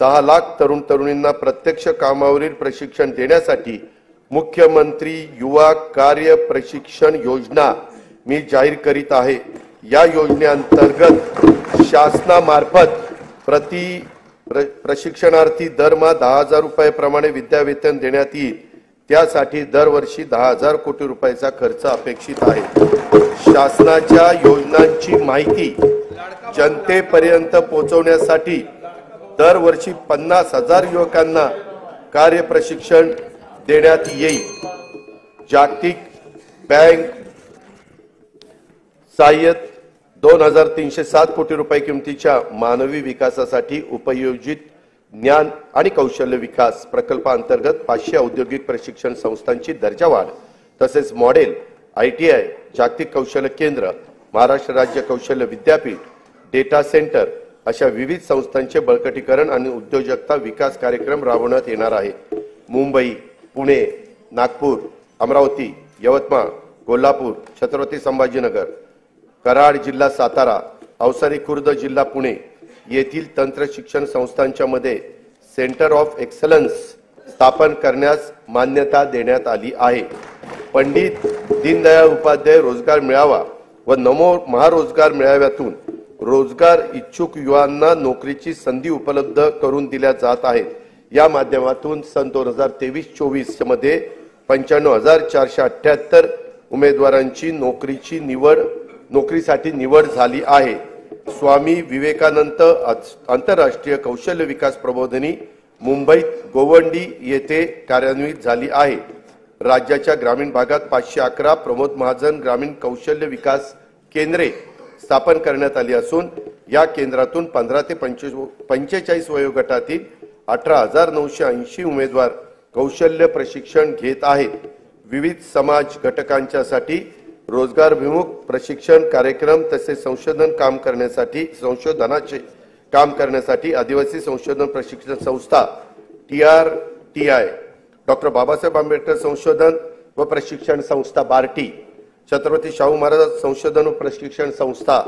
Speaker 1: 10 लाख तरुण तरुणींना प्रत्यक्ष कामावरील प्रशिक्षण देण्यासाठी मुख्यमंत्री युवा कार्य प्रशिक्षण योजना मी जाहीर करीत आहे। या योजनेअंतर्गत शासनामार्फत प्रशिक्षणार्थी दरमहा 10,000 रुपये प्रमाणे विद्यावेतन देण्यात येईल। त्यासाठी दरवर्षी 10,000 कोटी रुपयाचा खर्च अपेक्षित आहे। शासनाच्या योजनांची माहिती जनतेपर्यंत पोहोचवण्यासाठी दरवर्षी 50,000 युवकांना कार्य प्रशिक्षण देण्यात येईल। जागतिक बँक सहाय्यित 2,307 कोटी रुपये किमतीच्या मानवी विकासासाठी उपयोजित ज्ञान आणि कौशल्य विकास प्रकल्पाअंतर्गत 500 औद्योगिक प्रशिक्षण संस्थांची दर्जावाढ तसेच मॉडेल ITI जागतिक कौशल्य केंद्र महाराष्ट्र राज्य कौशल्य विद्यापीठ डेटा सेंटर अशा विविध संस्थांचे बळकटीकरण आणि उद्योजकता विकास कार्यक्रम राबवण्यात येणार आहे। मुंबई, पुणे, नागपूर, अमरावती, यवतमाळ, कोल्हापूर, छत्रपती संभाजीनगर, कराड जिल्हा सातारा, अवसरी खुर्द जिल्हा पुणे येथील तंत्र शिक्षण संस्थांच्या मध्ये सेंटर ऑफ एक्सलन्स स्थापन करण्यास मान्यता देण्यात आली आहे। पंडित दीनदयाळ उपाध्याय रोजगार मेळावा व नमो महारोजगार मेळाव्यातून रोजगार इच्छुक युवांना नोकरीची संधी उपलब्ध करून दिल्या जात आहेत। या माध्यमातून सन 2023-24 मध्ये 95,478 उमेदवारांची नोकरीसाठी निवड झाली आहे। स्वामी विवेकानंद आंतरराष्ट्रीय कौशल्य विकास प्रबोधिनी मुंबईत गोवंडी येथे कार्यान्वित झाली आहे। राज्याच्या ग्रामीण भागात 511 प्रमोद महाजन ग्रामीण कौशल्य विकास केंद्रे स्थापन करण्यात आली असून या केंद्रातून 15 ते 45 वयोगटातील 18,980 उमेदवार कौशल्य प्रशिक्षण घेत आहेत। विविध समाज घटकांच्यासाठी रोजगारभिमुख प्रशिक्षण कार्यक्रम तसेच संशोधनाचे काम करण्यासाठी आदिवासी संशोधन प्रशिक्षण संस्था TRTI, डॉक्टर बाबासाहेब आंबेडकर संशोधन व प्रशिक्षण संस्था बार्टी, छत्रपती शाहू महाराज संशोधन व प्रशिक्षण संस्था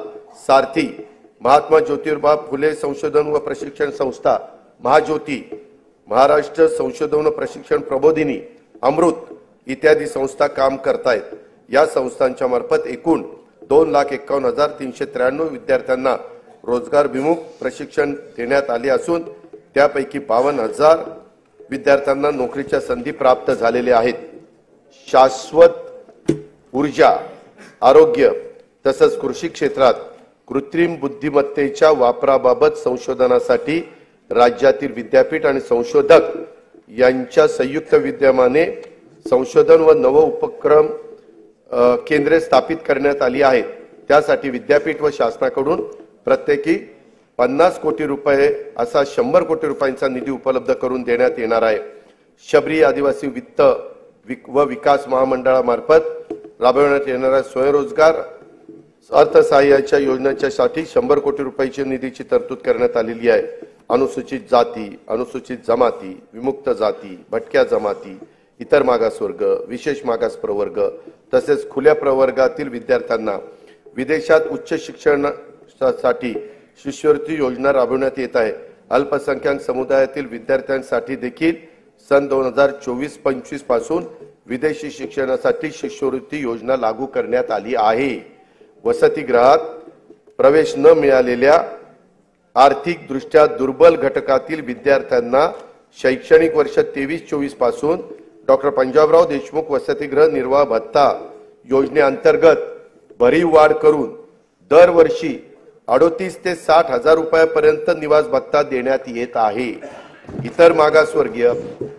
Speaker 1: सारथी, महात्मा ज्योतिबा फुले संशोधन व प्रशिक्षण संस्था महाज्योती, महाराष्ट्र संशोधन व प्रशिक्षण प्रबोधिनी अमृत इत्यादी संस्था काम करतायत। या संस्थांच्या मार्फत एकूण 2,51,393 विद्यार्थ्यांना रोजगारभिमुख प्रशिक्षण देण्यात आले असून त्यापैकी 52,000 विद्यार्थ्यांना नोकरीच्या संधी प्राप्त झालेल्या आहेत। शाश्वत ऊर्जा, आरोग्य तसंच कृषी क्षेत्रात कृत्रिम बुद्धिमत्तेच्या वापराबाबत संशोधनासाठी राज्यातील विद्यापीठ आणि संशोधक यांच्या संयुक्त विद्यमाने संशोधन व नव उपक्रम केंद्रे स्थापित करण्यात आली आहेत। त्यासाठी विद्यापीठ व शासनाकडून प्रत्येकी 50 कोटी रुपये असा 100 कोटी रुपयांचा निधी उपलब्ध करून देण्यात येणार आहे। शबरी आदिवासी वित्त व विकास महामंडळामार्फत राबवण्यात येणाऱ्या स्वयंरोजगार अर्थसहाय्याच्या योजनेच्यासाठी 100 कोटी रुपयाची निधीची तरतूद करण्यात आलेली आहे। अनुसूचित जाती, अनुसूचित जमाती, विमुक्त जाती, भटक्या जमाती, इतर मागासवर्ग, विशेष मागास प्रवर्ग तसेच खुल्या प्रवर्गातील विद्यार्थ्यांना विदेशात उच्च शिक्षणासाठी शिष्यवृत्ती योजना राबवण्यात येत आहे। अल्पसंख्याक समुदायातील विद्यार्थ्यांसाठी देखील सन 2024-25 पासून विदेशी शिक्षणासाठी शिष्यवृत्ती योजना लागू करण्यात आली आहे। वसतिगृहात प्रवेश न मिळालेल्या आर्थिक दृष्ट्या दुर्बल घटकातील विद्यार्थ्यांना शैक्षणिक वर्ष 23-24 पासून डॉक्टर पंजाबराव देशमुख वसतिगृह निर्वाह भत्ता योजनेअंतर्गत भरीव वाढ करून दरवर्षी 38 ते 60,000 रुपयापर्यंत निवास भत्ता देण्यात येत आहे। इतर मागासवर्गीय,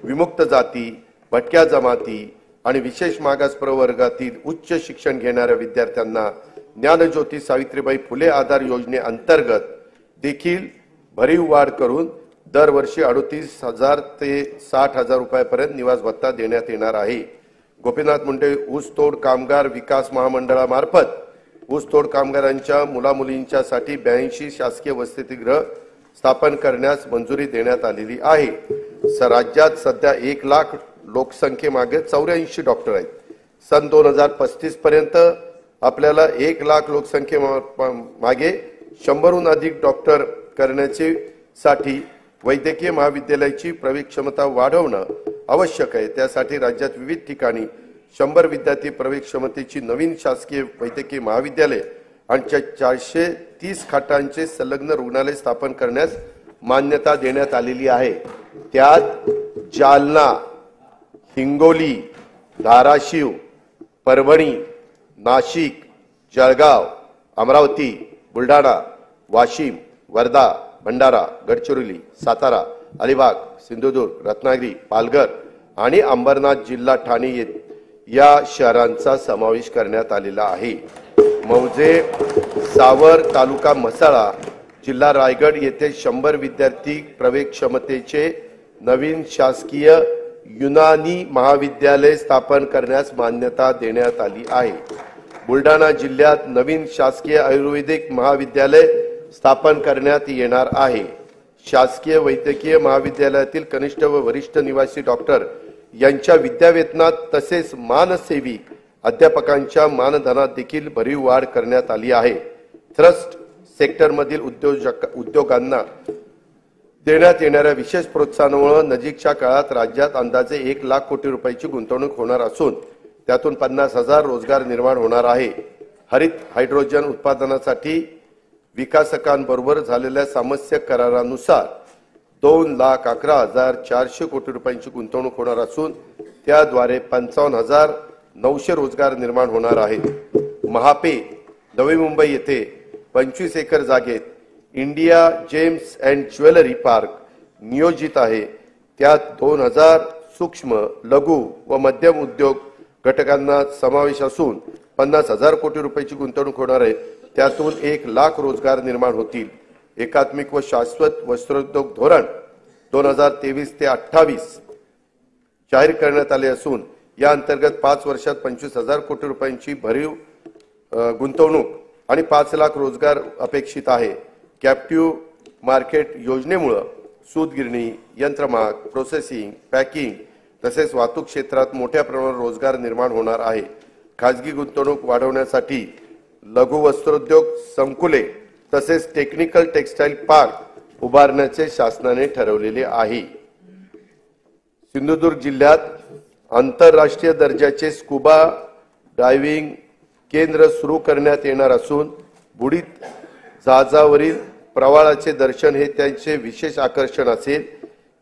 Speaker 1: विमुक्त जाती, भटक्या जमाती आणि विशेष मागास प्रवर्गातील उच्च शिक्षण घेणाऱ्या विद्यार्थ्यांना ज्ञानज्योती सावित्रीबाई फुले आधार योजनेअंतर्गत देखील भरीव वाढ करून दरवर्षी 38,000 ते 60,000 रुपयापर्यंत निवास भत्ता देण्यात येणार आहे। गोपीनाथ मुंडे ऊसतोड कामगार विकास महामंडळामार्फत ऊसतोड कामगारांच्या मुलामुलींच्यासाठी 82 शासकीय वसतिगृह स्थापन करण्यास मंजुरी देण्यात आलेली आहे। राज्यात सध्या 1 लाख लोकसंख्येमागे 84 डॉक्टर आहेत। सन 2035 पर्यंत आपल्याला 1 लाख लोकसंख्येमागे 100हून अधिक डॉक्टर करण्याचे साठी वैद्यकीय महाविद्यालयाची प्रवेश क्षमता वाढवणं आवश्यक आहे। त्यासाठी राज्यात विविध ठिकाणी 100 विद्यार्थी प्रवेश क्षमतेची नवीन शासकीय वैद्यकीय महाविद्यालय आणि 430 खाटांचे संलग्न रुग्णालय स्थापन करण्यास मान्यता देण्यात आलेली आहे। त्यात जालना, हिंगोली, धाराशिव, परभणी, नाशिक, जळगाव, अमरावती, बुलढाणा, वाशिम, वर्धा, भंडारा, गडचिरोली, सातारा, अलिबाग, सिंधुदुर्ग, रत्नागिरी, पालघर आणि अंबरनाथ जिल्हा ठाणे या शहरांचा समावेश करण्यात आलेला आहे। मौजे, सावर, तालुका म्हसळा, जिल्हा रायगड येथे 100 विद्यार्थी प्रवेश क्षमतेचे नवीन शासकीय युनानी महाविद्यालय स्थापन करण्यास मान्यता देण्यात आली आहे। बुलढाणा जिल्ह्यात नवीन शासकीय आयुर्वेदिक महाविद्यालय स्थापन करण्यात येणार आहे। शासकीय वैद्यकीय महाविद्यालयातील कनिष्ठ व वरिष्ठ निवासी डॉक्टर यांच्या विद्यावेतनात तसेच मानसेवी अध्यापकांच्या मानधनात देखील भरीव वाढ करण्यात आली आहे। ट्रस्ट सेक्टरमधील उद्योगांना देण्यात येणाऱ्या विशेष प्रोत्साहनामुळे नजीकच्या काळात राज्यात अंदाजे 1 लाख कोटी रुपयाची गुंतवणूक होणार असून त्यातून 50,000 रोजगार निर्माण होणार आहे। हरित हायड्रोजन उत्पादनासाठी विकासकांबरोबर झालेल्या सामंजस्य करारानुसार 2,11,400 कोटी रुपयांची गुंतवणूक होणार असून त्याद्वारे 55,900 रोजगार निर्माण होणार आहेत। महापे, नवी मुंबई येथे 25 एकर जागेत India gems and jewellery park नियोजित आहे। त्यात 2,000 सूक्ष्म, लघु व मध्यम उद्योग घटकांना समावेश असून 50,000 कोटी रुपयाची गुंतवणूक होणार आहे। त्यातून 1 लाख रोजगार निर्माण होतील। एकात्मिक व शाश्वत वस्त्रोद्योग धोरण 2023 ते 28 जाहीर करण्यात आले असून या अंतर्गत 5 वर्षात 25,000 कोटी रुपयांची भरीव गुंतवणूक आणि 5 लाख रोजगार अपेक्षित आहे। कॅप्टिव्ह मार्केट योजनेमुळे सूतगिरणी, यंत्रमाग, प्रोसेसिंग, पॅकिंग तसेच वाहतूक क्षेत्रात मोठ्या प्रमाणात रोजगार निर्माण होणार आहे। खाजगी गुंतवणूक वाढवण्यासाठी लघु वस्त्रोद्योग संकुले तसेच टेक्निकल टेक्सटाईल पार्क उभारण्याचे शासनाने ठरवलेले आहे। सिंधुदुर्ग जिल्ह्यात आंतरराष्ट्रीय दर्जाचे स्कुबा डायव्हिंग केंद्र सुरू करण्यात येणार असून बुडीत जहाजावरील प्रवाळाचे दर्शन हे त्यांचे विशेष आकर्षण असेल।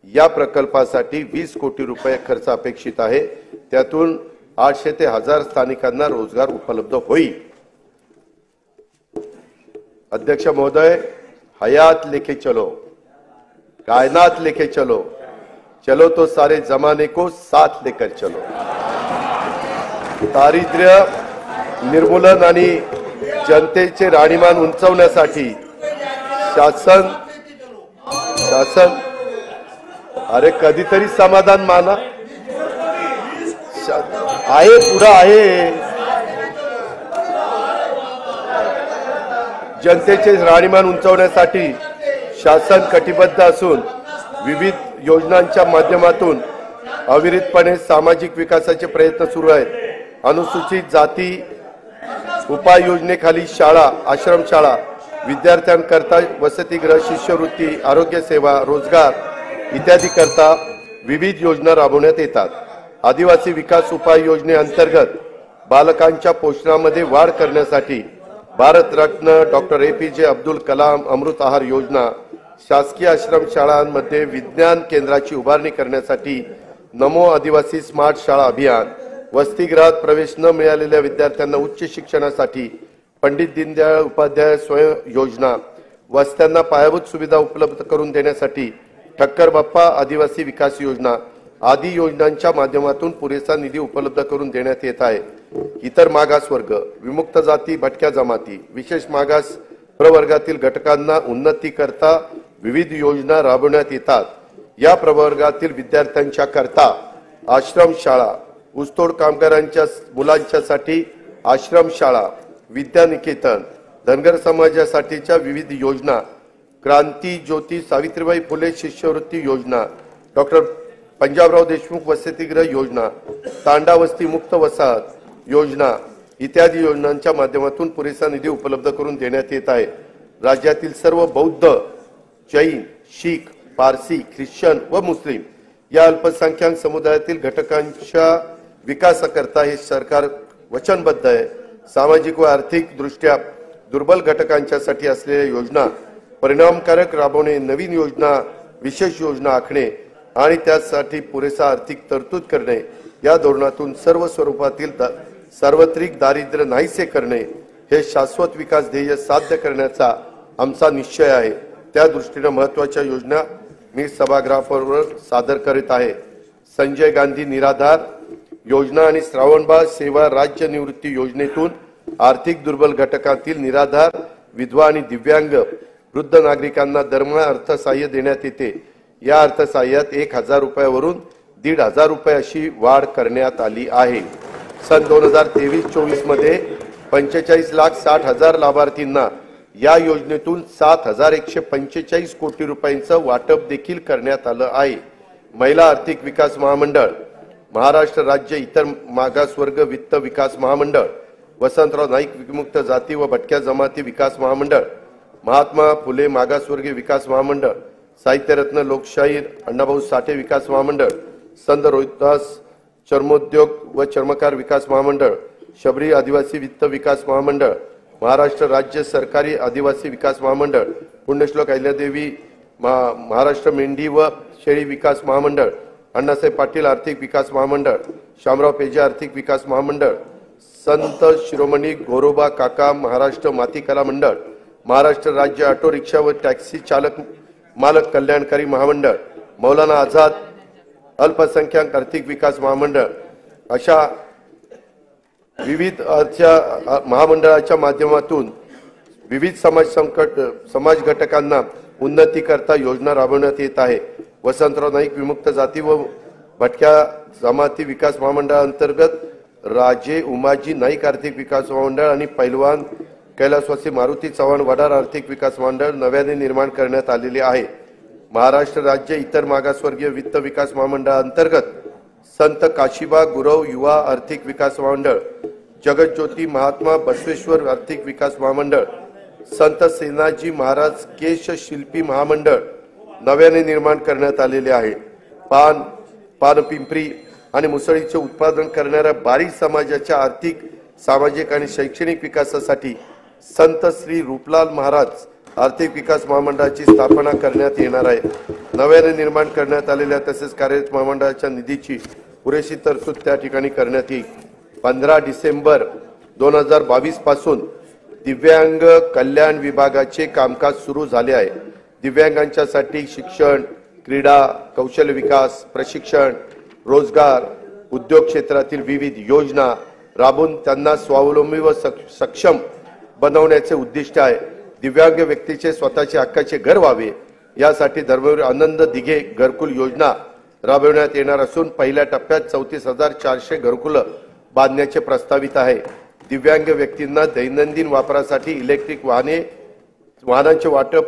Speaker 1: या प्रकल्पासाठी 20 कोटी रुपये खर्च अपेक्षित आहे। त्यातून 800 ते 1000 स्थानिकांना रोजगार उपलब्ध होईल। अध्यक्ष महोदय, हयात लेके चलो, कायनात लेके चलो, चलो तो सारे जमाने को साथ लेकर चलो। दारिद्र्य निर्मूलन आणि जनतेचे राहणीमान उंचावण्यासाठी शासन अरे कधीतरी समाधान माना, आहे पुढे आहे। जनतेचे राहणीमान उंचावण्यासाठी शासन कटिबद्ध असून विविध योजनांच्या माध्यमातून अविरतपणे सामाजिक विकासाचे प्रयत्न सुरू आहेत। अनुसूचित जाती उपाययोजनेखाली शाळा, आश्रमशाळा, विद्यार्थ्यांकरता वसतिगृह, शिष्यवृत्ती, आरोग्य सेवा, रोजगार इत्यादी करता विविध योजना राबवण्यात येतात। आदिवासी विकास उपाय योजनेअंतर्गत बालकांच्या पोषणामध्ये वाढ करण्यासाठी भारतरत्न डॉक्टर APJ अब्दुल कलाम अमृत आहार योजना, शासकीय आश्रमशाळांमध्ये विज्ञान केंद्राची उभारणी करण्यासाठी नमो आदिवासी स्मार्ट शाळा अभियान, वसतिगृहात प्रवेश न मिळालेल्या विद्यार्थ्यांना उच्च शिक्षणासाठी पंडित दीनदयाळ उपाध्याय स्वयं योजना, वस्त्यांना पायाभूत सुविधा उपलब्ध करून देण्यासाठी ठक्कर बाप्पा आदिवासी विकास योजना आदी योजनांच्या माध्यमातून पुरेसा निधी उपलब्ध करून देण्यात येत आहे। इतर मागास वर्ग, विमुक्त जाती, भटक्या जमाती, विशेष मागास प्रवर्गातील घटकांना उन्नती करता विविध योजना राबवण्यात येतात। या प्रवर्गातील विद्यार्थ्यांच्या करता आश्रमशाळा, ऊसतोड कामगारांच्या मुलांच्यासाठी आश्रमशाळा, विद्यानिकेतन, धनगर समाजासाठीच्या विविध योजना, क्रांती ज्योती सावित्रीबाई फुले शिष्यवृत्ती योजना, डॉक्टर पंजाबराव देशमुख वसतिगृह योजना, तांडा वस्ती मुक्त वसाहत योजना इत्यादी योजनांच्या माध्यमातून पुरेसा निधी उपलब्ध करून देण्यात येत आहे। राज्यातील सर्व बौद्ध, जैन, शीख, पारसी, ख्रिश्चन व मुस्लिम या अल्पसंख्याक समुदायातील घटकांच्या विकासाकरता हे सरकार वचनबद्ध आहे। सामाजिक व आर्थिक दृष्ट्या दुर्बल घटकांच्यासाठी असलेल्या योजना परिणामकारक राबवणे, नवीन योजना, विशेष योजना आखणे आणि त्यासाठी पुरेसा आर्थिक तरतूद करणे या धोरणातून सर्व स्वरूपातील सार्वत्रिक दारिद्र्य नाहीसे करणे हे शाश्वत विकास ध्येय साध्य करण्याचा आमचा निश्चय आहे। त्या दृष्टीने महत्त्वाच्या योजना मी सभागृहावर सादर करीत आहे। संजय गांधी निराधार योजना आणि श्रावणबाळ सेवा राज्य निवृत्ती योजनेतून आर्थिक दुर्बल घटकातील निराधार, विधवा आणि दिव्यांग वृद्ध नागरिकांना दरमहा अर्थसहाय्य देण्यात येते। या अर्थसहाय्यात 1000 रुपयावरून 1500 रुपये अशी वाढ करण्यात आली आहे। सन 2023-24 मध्ये 45,60,000 लाभार्थींना या योजनेतून 7,145 कोटी रुपयांचं वाटप देखील करण्यात आलं आहे। महिला आर्थिक विकास महामंडळ, महाराष्ट्र राज्य इतर मागासवर्ग वित्त विकास महामंडळ, वसंतराव नाईक विमुक्त जाती व भटक्या जमाती विकास महामंडळ, महात्मा फुले मागासवर्गीय विकास महामंडळ, साहित्यरत्न लोकशाहीर अण्णाभाऊ साठे विकास महामंडळ, संत रोहिदास चर्मोद्योग व चर्मकार विकास महामंडळ, शबरी आदिवासी वित्त विकास महामंडळ, महाराष्ट्र राज्य सरकारी आदिवासी विकास महामंडळ, पुण्यश्लोक अहिल्यादेवी महाराष्ट्र मेंढी व शेळी विकास महामंडळ, अण्णासाहेब पाटील आर्थिक विकास महामंडळ, शामराव पेजे आर्थिक विकास महामंडळ, संत शिरोमणी गोरोबा काका महाराष्ट्र माती कला मंडळ, महाराष्ट्र राज्य ऑटो रिक्षा व टॅक्सी चालक मालक कल्याणकारी महामंडळ, मौलाना आझाद अल्पसंख्याक आर्थिक विकास महामंडळ अशा विविध महामंडळाच्या माध्यमातून विविध समाज घटकांना उन्नती करता योजना राबवण्यात येत आहे। वसंतराव नाईक विमुक्त जाती व भटक्या जमाती विकास महामंडळांतर्गत राजे उमाजी नाईक आर्थिक विकास महामंडळ आणि पैलवान कैलासवासी मारुती चव्हाण वडार आर्थिक विकास मंडळ नव्याने निर्माण करण्यात आलेले आहे। महाराष्ट्र राज्य इतर मागासवर्गीय वित्त विकास महामंडळांतर्गत संत काशीबा गुरव युवा आर्थिक विकास महामंडळ, जगज्योती महात्मा बसवेश्वर आर्थिक विकास महामंडळ, संत सेनाजी महाराज केश शिल्पी महामंडळ नव्याने निर्माण करण्यात आलेले आहे। पानपिंपरी आणि मुसळीचे उत्पादन करणाऱ्या बारी समाजाच्या आर्थिक, सामाजिक आणि शैक्षणिक विकासासाठी संत श्री रूपलाल महाराज आर्थिक विकास महामंडळाची स्थापना करण्यात येणार आहे। नव्याने निर्माण करण्यात आलेल्या तसेच कार्यरत महामंडळाच्या निधीची पुरेशी तरतूद त्या ठिकाणी करण्यात येईल। 15 डिसेंबर 2022 पासून दिव्यांग कल्याण विभागाचे कामकाज सुरू झाले आहे। दिव्यांगांच्यासाठी शिक्षण, क्रीडा, कौशल्य विकास, प्रशिक्षण, रोजगार, उद्योग क्षेत्रातील विविध योजना राबवून त्यांना स्वावलंबी व सक्षम बनवण्याचे उद्दिष्ट आहे। दिव्यांग व्यक्तीचे स्वतःचे हक्काचे घर व्हावे यासाठी धर्मवीर आनंद दिघे घरकुल योजना राबवण्यात येणार असून पहिल्या टप्प्यात 34,400 घरकुल बांधण्याचे प्रस्तावित आहे। दिव्यांग व्यक्तींना दैनंदिन वापरासाठी इलेक्ट्रिक वाहनांचे वाटप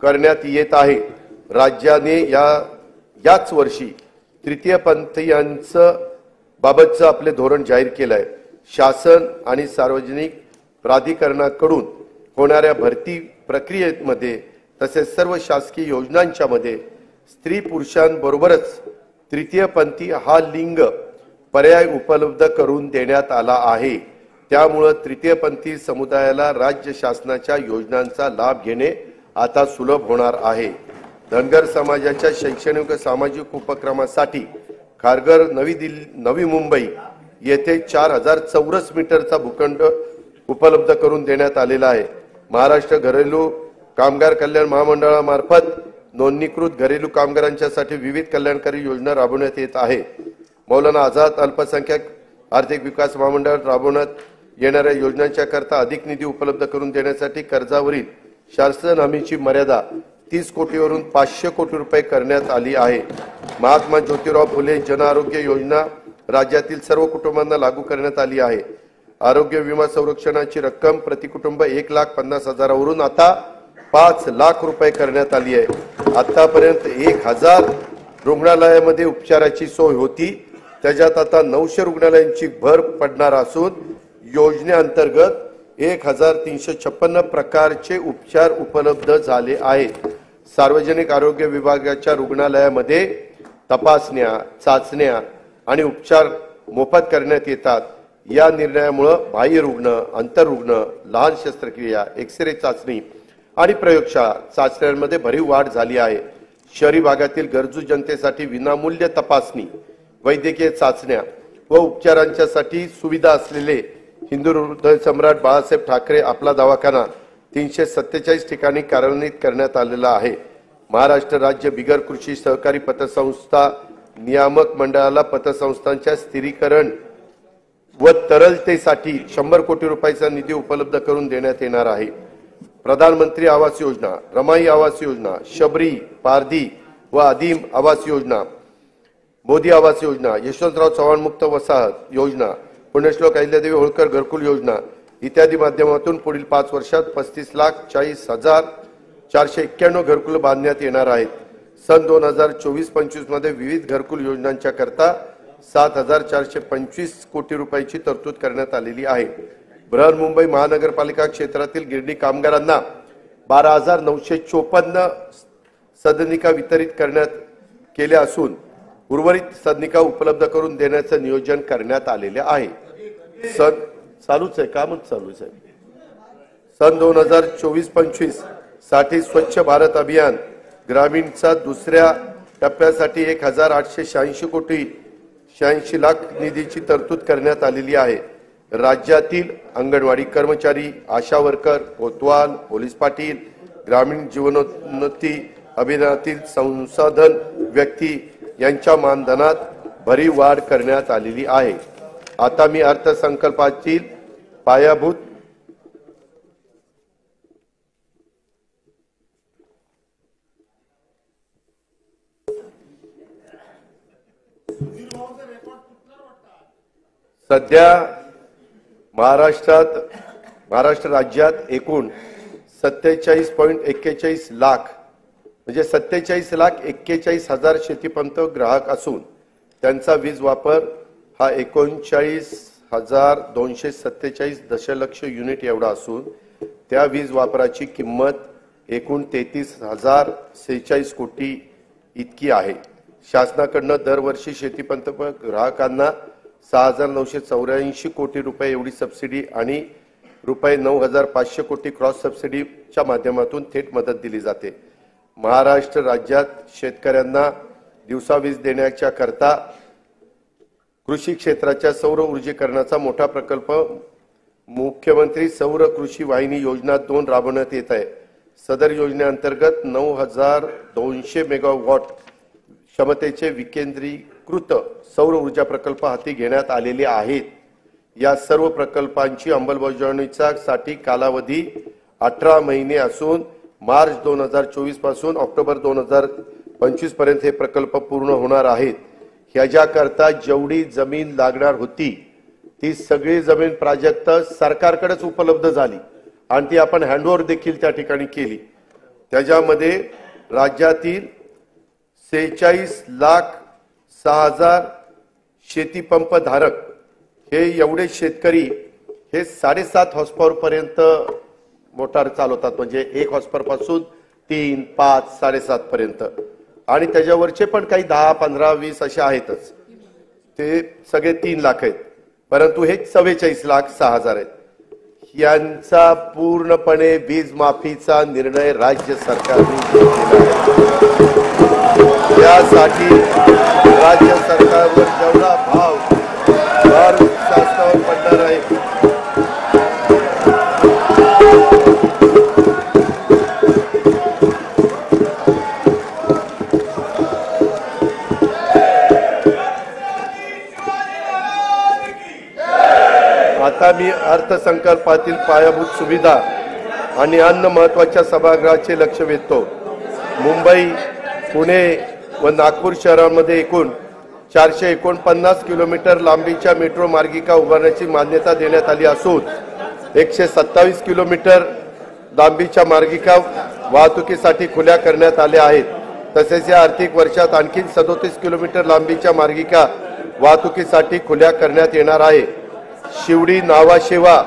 Speaker 1: करण्यात येत आहे। राज्याने याच वर्षी तृतीयपंथीयांचं बाबतचं आपले धोरण जाहीर केलं आहे। शासन आणि सार्वजनिक प्राधिकरणाकडून होणाऱ्या भरती प्रक्रियेमध्ये तसेच सर्व शासकीय योजनांच्या मध्ये स्त्री पुरुषांबरोबरच तृतीयपंथी हा लिंग पर्याय उपलब्ध करून देण्यात आला आहे। त्यामुळे तृतीयपंथी समुदायाला राज्य शासनाच्या योजनांचा लाभ घेणे आता सुलभ होणार आहे। धनगर समाजाच्या शैक्षणिक व सामाजिक उपक्रमासाठी खारघर नवी मुंबई येथे 4000 चौरस मीटरचा भूखंड उपलब्ध करून देण्यात आलेला आहे। महाराष्ट्र घरेलू कामगार कल्याण महामंडळामार्फत नोंदणीकृत घरेलू कामगारांच्यासाठी विविध कल्याणकारी योजना राबवण्यात येत आहे। मौलाना आझाद अल्पसंख्याक आर्थिक विकास महामंडळ राबवण्यात येणाऱ्या योजनांच्या करता अधिक निधी उपलब्ध करून देण्यासाठी कर्जावरील शासन हमीची मर्यादा 30 कोटीवरून 500 कोटी रुपये करण्यात आली आहे। महात्मा ज्योतिराव फुले जन आरोग्य योजना राज्यातील सर्व कुटुंबांना लागू करण्यात आली आहे। आरोग्य विमा संरक्षणाची रक्कम प्रति कुटुंब 1,50,000 वरून आता 5 लाख रुपये करण्यात आली आहे। आतापर्यंत 1000 रुग्णालयामध्ये उपचाराची सोय होती, त्याच्यात आता 900 रुग्णालयांची भर पडणार असून योजनेअंतर्गत 1356 प्रकारचे उपचार उपलब्ध झाले आहेत। सार्वजनिक आरोग्य विभागाच्या रुग्णालयामध्ये तपासण्या, चाचण्या आणि उपचार मोफत करण्यात येतात। या निर्णयामुळे बाह्य रुग्ण, अंतररुग्ण, लहान शस्त्रक्रिया, एक्स-रे चाचणी आणि प्रयोगशाळा चाचण्यांमध्ये भरीव वाढ झाली आहे। शहरी भागातील गरजू जनतेसाठी विनामूल्य तपासणी, वैद्यकीय चाचण्या व उपचारांच्यासाठी सुविधा असलेले हिंदू हृदय सम्राट बाळासाहेब ठाकरे आपला दवाखाना 347 ठिकाणी कार्यान्वित करण्यात आलेला आहे। महाराष्ट्र राज्य बिगर कृषी सहकारी पतसंस्था नियामक मंडळाला पतसंस्थांच्या स्थिरीकरण व तरलतेसाठी 100 कोटी रुपयांचा निधी उपलब्ध करून देण्यात येणार आहे। प्रधानमंत्री आवास योजना, रमाई आवास योजना, शबरी, पारधी व आदिम आवास योजना, मोदी आवास योजना, यशवंतराव चव्हाण मुक्त वसाहत योजना, पुण्यश्लोक अहिल्यादेवी होळकर घरकुल योजना इत्यादी माध्यमातून पुढील 5 वर्षात 35,40,491 घरकुल बांधण्यात येणार आहेत। सन 2024-25 मध्ये विविध घरकुल योजनांच्या करता 7,425 कोटी रुपयांची तरतूद करण्यात आलेली आहे। बृहन्मुंबई महानगरपालिका क्षेत्रातील गिरणी कामगारांना 12,954 सदनिका वितरित करण्यात केल्या असून उर्वरित सदनिका उपलब्ध करून देण्याचे नियोजन करण्यात आलेले आहे। चालूच आहे, कामच चालूच आहे। सन 2024-25 साठी स्वच्छ भारत अभियान ग्रामीणचा दुसऱ्या टप्प्यासाठी 1,886 कोटी 86 लाख निधीची तरतूद करण्यात आलेली आहे। राज्यातील अंगणवाडी कर्मचारी, आशा वर्कर, कोतवाल, पोलीस पाटील, ग्रामीण जीवनोन्नती अभियानातील संसाधन व्यक्ती यांच्या मानधनात भरीव वाढ करण्यात आलेली आहे। आता मी अर्थसंकल्पातील पायाभूत सध्या महाराष्ट्र राज्यात एकूण 47.41 लाख म्हणजे 47,41,000 शेतीपंप ग्राहक असून त्यांचा वीज वापर हा 39,247 दशलक्ष युनिट एवढा असून त्या वीज वापराची किंमत एकूण 33,046 कोटी इतकी आहे। शासनाकडून दरवर्षी शेतीपंप ग्राहकांना 6,984 कोटी रुपये एवढी सबसिडी आणि रुपये 9,500 कोटी क्रॉस सबसिडीच्या माध्यमातून थेट मदत दिली जाते। महाराष्ट्र राज्यात शेतकऱ्यांना दिवसा वीज देण्याच्या करता कृषी क्षेत्राच्या सौर ऊर्जीकरणाचा मोठा प्रकल्प मुख्यमंत्री सौर कृषी वाहिनी योजना 2 राबवण्यात येत आहे। सदर योजनेअंतर्गत 9,200 मेगावॉट क्षमतेचे विकेंद्रीकृत सौर ऊर्जा प्रकल्प हाती घेण्यात आलेले आहेत। या सर्व प्रकल्पांची अंमलबजावणीचा साठी कालावधी 18 महिने असून मार्च 2024 पासून ऑक्टोबर 2025 पर्यंत हे प्रकल्प पूर्ण होणार आहेत। ह्याच्याकरता जेवढी जमीन लागणार होती ती सगळी जमीन प्राजक्त सरकारकडेच उपलब्ध झाली आणि ती आपण हँडओव्हर देखील त्या ठिकाणी केली। त्याच्यामध्ये राज्यातील 46,06,000 शेतीपंप धारक हे एवढे शेतकरी हे 7.5 हॉर्सपॉवर पर्यंत मोटार चालवतात, म्हणजे 1 हॉर्सपॉवर पासून 3, 5, 7.5 पर्यंत आणि त्याच्यावरचे पण काही 10, 15, 20 असे आहेतच। ते सगळे 3 लाख आहेत, परंतु हे 44,06,000 आहेत। यांचा पूर्णपणे वीज माफीचा निर्णय राज्य सरकारने घेतलेला आहे। यासाठी राज्य सरकारवर जेवढा भार शासनावर पडणार आहे आता मी अर्थसंकल्पातील पायाभूत सुविधा आणि अन्य महत्त्वाच्या सभागृहाचे लक्ष वेधतो। मुंबई, पुणे व नागपूर शहरांमध्ये एकूण 449 किलोमीटर लांबीच्या मेट्रो मार्गिका उभारण्याची मान्यता देण्यात आली असून 127 किलोमीटर लांबीच्या मार्गिका वाहतुकीसाठी खुल्या करण्यात आल्या आहेत। तसेच या आर्थिक वर्षात आणखी 37 किलोमीटर लांबीच्या मार्गिका वाहतुकीसाठी खुल्या करण्यात येणार आहे। शिवडी नावाशेवा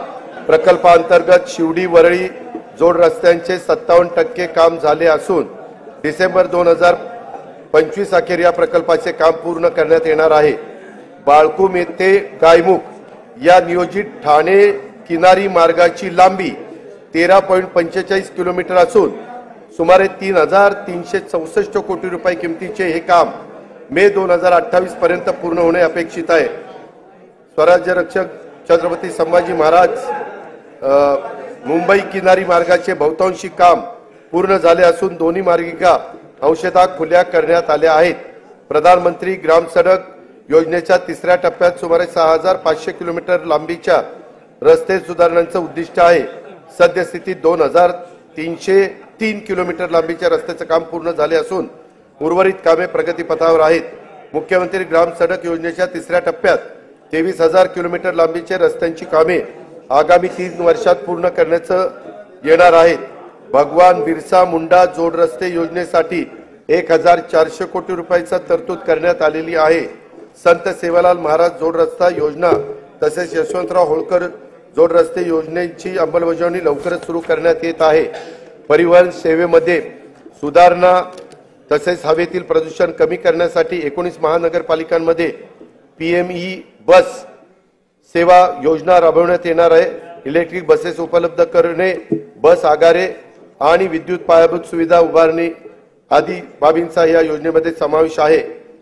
Speaker 1: प्रकल्पांतर्गत शिवडी वरळी जोड रस्त्यांचे 57% काम झाले असून डिसेंबर 2025 अखेर या प्रकल्पाचे काम पूर्ण करण्यात येणार आहे। बाळकुम येथे गायमुख या नियोजित ठाणे किनारी मार्गाची लांबी 13.45 किलोमीटर असून सुमारे 3,364 कोटी रुपये किमतीचे हे काम मे 2028 पर्यंत पूर्ण होणे अपेक्षित आहे। स्वराज्य रक्षक छत्रपती संभाजी महाराज मुंबई किनारी मार्गाचे बहुतांशी काम पूर्ण झाले असून दोन्ही मार्गिका अंशतः खुल्या करण्यात आल्या आहेत। प्रधानमंत्री ग्राम सडक योजनेच्या तिसऱ्या टप्प्यात सुमारे 6,500 किलोमीटर लांबीच्या रस्ते सुधारणांचे उद्दिष्ट आहे। सद्यस्थितीत 2,303 किलोमीटर लांबीच्या रस्त्याचे काम पूर्ण झाले असून उर्वरित कामे प्रगतीपथावर आहेत। मुख्यमंत्री ग्राम सडक योजनेच्या तिसऱ्या टप्प्यात 23,000 किलोमीटर लांबीच्या रस्त्यांची कामे आगामी 3 वर्षात पूर्ण करण्यात येणार आहेत। भगवान बिरसा मुंडा जोड रस्ते योजनेसाठी 1,400 कोटी रुपयाचा तरतूद करण्यात आलेली आहे। संत सेवालाल महाराज जोड रस्ता योजना तसेच यशवंतराव होळकर जोड रस्ते योजनेची अंमलबजावणी लवकरच सुरू करण्यात येत आहे। परिवहन सेवेमध्ये सुधारणा तसेच हवेतील प्रदूषण कमी करण्यासाठी 19 महानगरपालिकांमध्ये पीएमई बस सेवा योजना राबवण्यात येणार आहे। इलेक्ट्रिक बसेस उपलब्ध करणे, बस आगारे आणि विद्युत पायाभूत सुविधा उभारणी आदी बाबींचा या योजनेमध्ये समावेश आहे।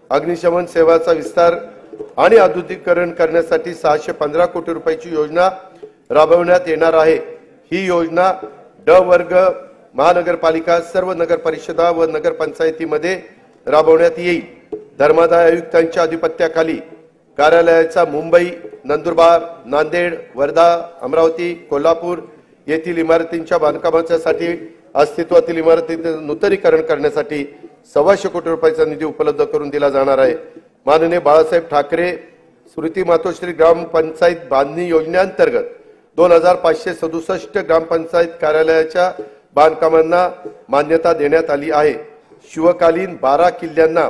Speaker 1: अग्निशमन सेवाचा विस्तार आणि आधुनिकीकरण करण्यासाठी 615 कोटी रुपयाची योजना राबवण्यात येणार आहे। ही योजना ड वर्ग महानगरपालिका, सर्व नगर परिषदा व नगरपंचायतीमध्ये राबवण्यात येईल। धर्मादाय आयुक्तांच्या अधिपत्याखाली कार्यालयाचा मुंबई, नंदुरबार, नांदेड, वर्धा, अमरावती, कोल्हापूर येथील इमारतींच्या बांधकामासाठी अस्तित्वातील इमारतींचे नूतनीकरण करण्यासाठी 125 कोटी रुपयाचा निधी उपलब्ध करून दिला जाणार आहे। माननीय बाळासाहेब ठाकरे स्मृती मातोश्री ग्रामपंचायत बांधणी योजनेअंतर्गत 2,567 ग्रामपंचायत कार्यालयाच्या बांधकामांना मान्यता देण्यात आली आहे। शिवकालीन 12 किल्ल्यांना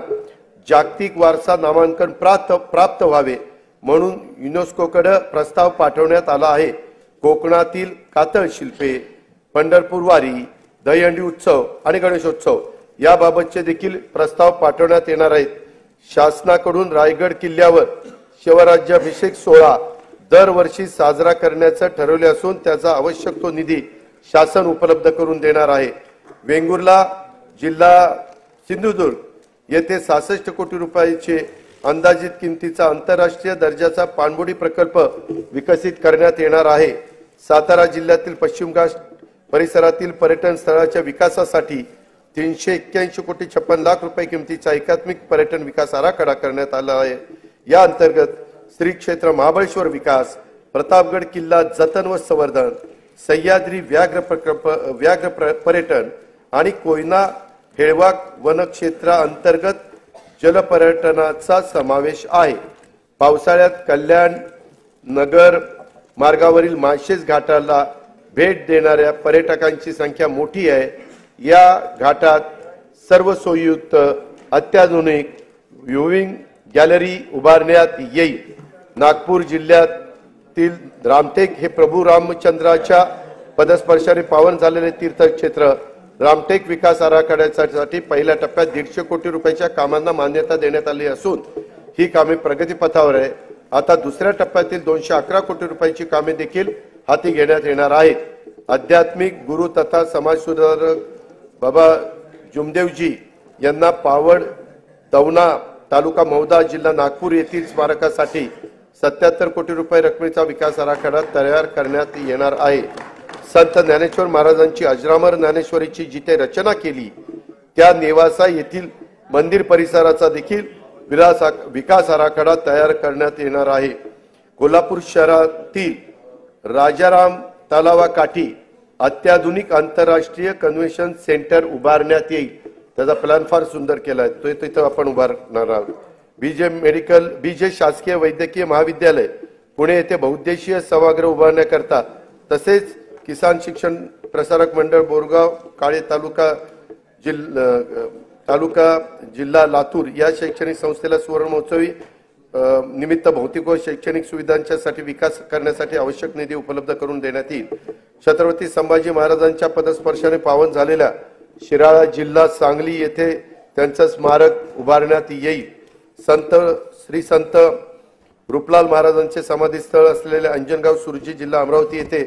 Speaker 1: जागतिक वारसा नामांकन प्राप्त व्हावे म्हणून युनेस्कोकडे प्रस्ताव पाठवण्यात आला आहे। कोकणातील कातळ शिल्पे, पंढरपूर वारी, दहीहंडी उत्सव आणि गणेशोत्सव याबाबतचे देखील प्रस्ताव पाठवण्यात येणार आहेत। शासनाकडून रायगड किल्ल्यावर शिवराज्याभिषेक सोहळा दरवर्षी साजरा करण्याचे ठरवले असून त्याचा आवश्यक तो निधी शासन उपलब्ध करून देणार आहे। वेंगुर्ला जिल्हा सिंधुदुर्ग येथे 66 कोटी रुपयाचे अंदाजित किमतीचा आंतरराष्ट्रीय दर्जाचा पाणबुडी प्रकल्प विकसित करण्यात येणार आहे। सातारा जिल्ह्यातील पश्चिम घाट परिसरातील पर्यटन स्थळाच्या विकासासाठी 381 कोटी 56 लाख रुपये किमतीचा एकात्मिक पर्यटन विकास आराखडा करण्यात आला आहे। या अंतर्गत श्री क्षेत्र महाबळेश्वर विकास, प्रतापगड किल्ला जतन व संवर्धन, सह्याद्री व्याघ्र पर्यटन आणि कोयना हेळवाक वनक्षेत्रा अंतर्गत जलपर्यटनाचा समावेश आहे। पावसाळ्यात कल्याण नगर मार्गावरील माळशेज घाटाला भेट देणाऱ्या पर्यटकांची संख्या मोठी आहे। या घाटात सर्व सोयीयुक्त अत्याधुनिक व्ह्यूइंग गॅलरी उभारण्यात येईल। नागपूर जिल्ह्यातील रामटेक हे प्रभू रामचंद्राच्या पदस्पर्शाने पावन झालेले तीर्थक्षेत्र रामटेक विकास आराखड्यासाठी पहिल्या टप्प्यात 150 कोटी रुपयाच्या कामांना मान्यता देण्यात आली असून ही कामे प्रगतीपथावर आहे। आता दुसऱ्या टप्प्यातील 211 कोटी रुपयाची कामे देखील हाती घेण्यात येणार आहेत। आध्यात्मिक गुरु तथा समाज सुधारक बाबा जुमदेवजी यांना पावड दौना तालुका मौदा जिल्हा नागपूर येथील स्मारकासाठी 77 कोटी रुपये रकमेचा विकास आराखडा तयार करण्यात येणार आहे। संत ज्ञानेश्वर महाराजांची अजरामर ज्ञानेश्वरीची जिथे रचना केली त्या नेवासा येथील मंदिर परिसराचा देखील विकास आराखडा तयार करण्यात येणार आहे। कोल्हापूर शहरातील राजाराम तलावाकाठी अत्याधुनिक आंतरराष्ट्रीय कन्व्हेन्शन सेंटर उभारण्यात येईल। त्याचा प्लॅन फार सुंदर केलाय, तो तिथे आपण उभारणार आहोत। बीजे शासकीय वैद्यकीय महाविद्यालय पुणे येथे बहुउद्देशीय सभागृह उभारण्याकरता तसेच किसान शिक्षण प्रसारक मंडळ बोरगाव काळे तालुका जिल्हा लातूर या शैक्षणिक संस्थेला सुवर्ण महोत्सवी निमित्त भौतिक व शैक्षणिक सुविधांसाठी विकास करण्यासाठी आवश्यक निधी उपलब्ध करून देण्यात येईल। छत्रपती संभाजी महाराजांच्या पदस्पर्शाने पावन झालेल्या शिराळा जिल्हा सांगली येथे त्यांचं स्मारक उभारण्यात येईल। श्री संत रूपलाल महाराजांचे समाधीस्थळ असलेल्या अंजनगाव सुरजी जिल्हा अमरावती येथे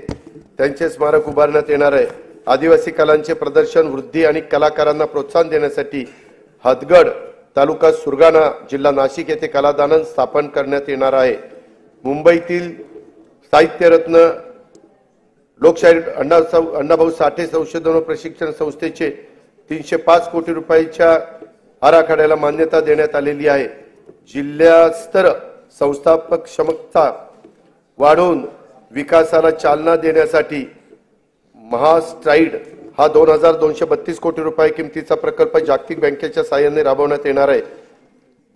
Speaker 1: त्यांचे स्मारक उभारण्यात येणार आहे। आदिवासी कलांचे प्रदर्शन वृद्धी आणि कलाकारांना प्रोत्साहन देण्यासाठी हदगड तालुका सुरगाणा जिल्हा नाशिक येथे कलादालन स्थापन करण्यात येणार आहे। मुंबईतील साहित्यरत्न लोकशाहीर अण्णाभाऊ साठे संशोधन व प्रशिक्षण संस्थेचे 305 कोटी रुपयाच्या आराखड्याला मान्यता देण्यात आलेली आहे। जिल्हास्तर संस्थापक क्षमता वाढवून विकासाला चालना देण्यासाठी महास्ट्राईड हा 2232 कोटी रुपये किमतीचा प्रकल्प जागतिक बँकेच्या साहाय्याने राबवण्यात येणार आहे।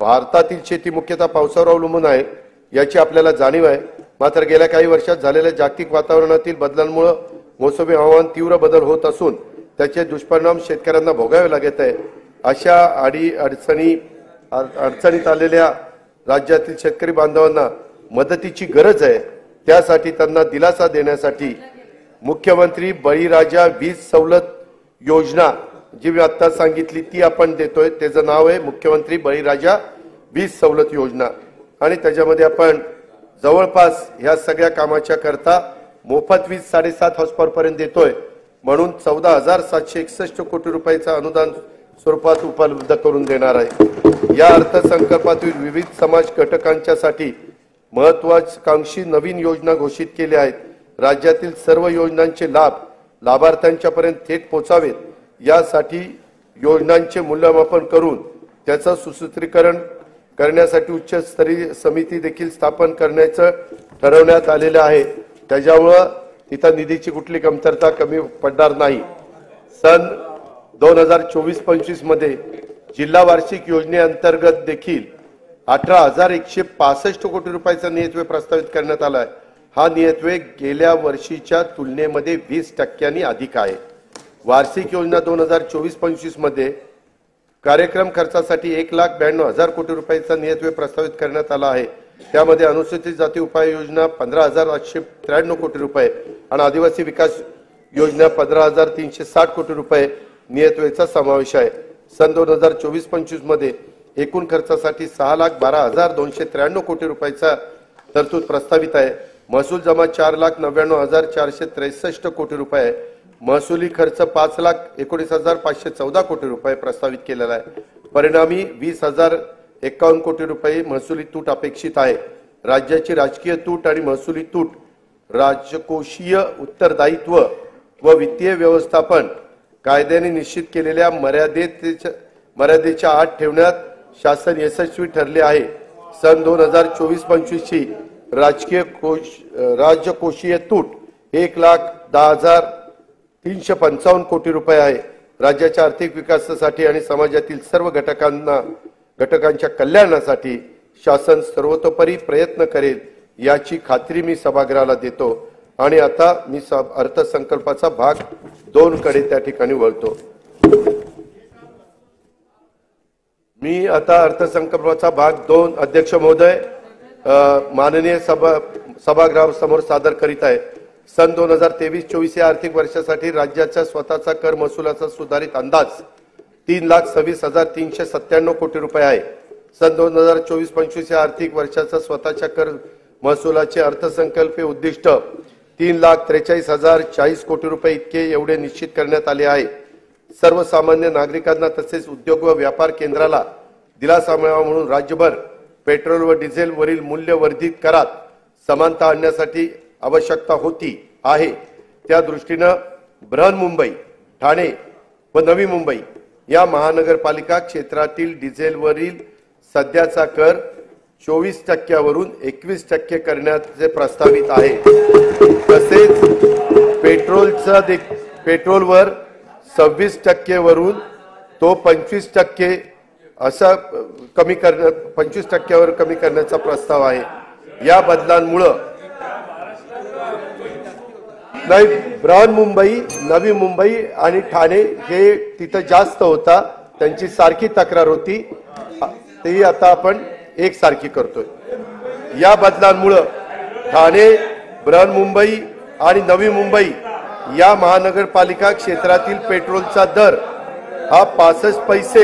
Speaker 1: भारतातील शेती मुख्यतः पावसावर अवलंबून आहे याची आपल्याला जाणीव आहे। मात्र गेल्या काही वर्षात झालेल्या जागतिक वातावरणातील बदलांमुळे मोसमी हवामान तीव्र बदल होत असून त्याचे दुष्परिणाम शेतकऱ्यांना भोगावे लागत आहे। अशा अडचणीत आलेल्या राज्यातील शेतकरी बांधवांना मदतीची गरज आहे। त्यासाठी त्यांना दिलासा देण्यासाठी मुख्यमंत्री बळीराजा वीज सवलत योजना जी मी आता सांगितली ती आपण देतोय। त्याचं नाव आहे मुख्यमंत्री बळीराजा वीज सवलत योजना आणि त्याच्यामध्ये आपण जवळपास ह्या सगळ्या कामाच्या करता मोफत वीज 7.5 हॉर्स पॉवर पर्यंत देतोय म्हणून 14,761 कोटी रुपयाचं अनुदान स्वरूपात उपलब्ध करून देणार आहे। या अर्थसंकल्पातील विविध समाज घटकांच्यासाठी महत्त्वाकांक्षी नवीन योजना घोषित केल्या आहेत। राज्यातील सर्व योजनांचे लाभ लाभार्थ्यांच्यापर्यंत थेट पोहोचावेत यासाठी योजनांचे मूल्यमापन करून त्याचं सुसूत्रीकरण करण्यासाठी उच्चस्तरीय समिती देखील स्थापन करण्याचं ठरवण्यात आलेलं आहे। त्याच्यामुळे तिथं निधीची कुठली कमतरता कमी पडणार नाही। सन 2024-25 मध्ये जिल्हा वार्षिक योजनेअंतर्गत देखील 18,165 कोटी रुपयाचा नियतव्यय प्रस्तावित करण्यात आला आहे। हा नियतव्यय गेल्या वर्षीच्या तुलनेमध्ये 20% अधिक आहे। वार्षिक योजना 2024-25 मध्ये कार्यक्रम खर्चासाठी 1,92,000 कोटी रुपयाचा नियतव्यय प्रस्तावित करण्यात आला आहे। त्यामध्ये अनुसूचित जाती उपाय योजना 15,893 कोटी रुपये आणि आदिवासी विकास योजना 15,360 कोटी रुपये नियतव्ययाचा समावेश आहे। सन 2024-25 मध्ये एकूण खर्चासाठी 6,12,293 कोटी रुपयाचा तरतूद प्रस्तावित आहे। महसूल जमा 4,99,463 कोटी रुपये, महसुली खर्च 5,19,514 कोटी रुपये प्रस्तावित केलेला आहे। परिणामी 20,051 कोटी रुपये महसुली तूट अपेक्षित आहे। राज्याची राजकीय तूट आणि महसुली तूट राजकोषीय उत्तरदायित्व व वित्तीय व्यवस्थापन कायद्याने निश्चित केलेल्या मर्यादेच्या आत ठेवण्यात शासन यशस्वी ठरले आहे। सन 2024-25 ची राजकोषीय तूट 1,10,355 कोटी रुपये आहे। राज्याच्या आर्थिक विकासासाठी आणि समाजातील सर्व घटकांच्या कल्याणासाठी शासन सर्वतोपरी प्रयत्न करेल याची खात्री मी सभागृहाला देतो। आणि आता मी अर्थसंकल्पाचा भाग 2 कडे त्या ठिकाणी वळतो। मी आता अर्थसंकल्पाचा भाग 2 अध्यक्ष महोदय माननीय सभागृहासमोर सादर करीत आहे। सन 2023-24 या आर्थिक वर्षासाठी राज्याच्या स्वतःचा कर महसुलाचा सुधारित अंदाज 3,26,397 कोटी रुपये आहे। सन 2024-25 या आर्थिक वर्षाचा स्वतःच्या कर महसुलाचे अर्थसंकल्पीय उद्दिष्ट 3,43,040 कोटी रुपये इतके एवढे निश्चित करण्यात आले आहे। सर्वसामान्य नागरिकांना तसेच उद्योग व व्यापार केंद्राला दिलासा मिळावा म्हणून राज्यभर पेट्रोल व डिझेल वरील मूल्यवर्धित करात समानता आणण्यासाठी आवश्यकता होती आहे। त्या दृष्टीने बृहन्मुंबई, ठाणे व नवी मुंबई या महानगरपालिका क्षेत्रातील डिझेलवरील सध्याचा कर 24% वरून 21% करण्याचे प्रस्तावित आहे। तसेच पेट्रोलवर 26% वरून तो 25% असा 25% वर कमी करण्याचा प्रस्ताव आहे। या बदलांमुळे नाही बृहन्मुंबई, नवी मुंबई आणि ठाणे हे तिथे जास्त होता, त्यांची सारखी तक्रार होती, ती आता आपण एकसारखी करतोय। या बदलांमुळे ठाणे, बृहन्मुंबई आणि नवी मुंबई या महानगरपालिका क्षेत्रातील पेट्रोलचा दर हा 65 पैसे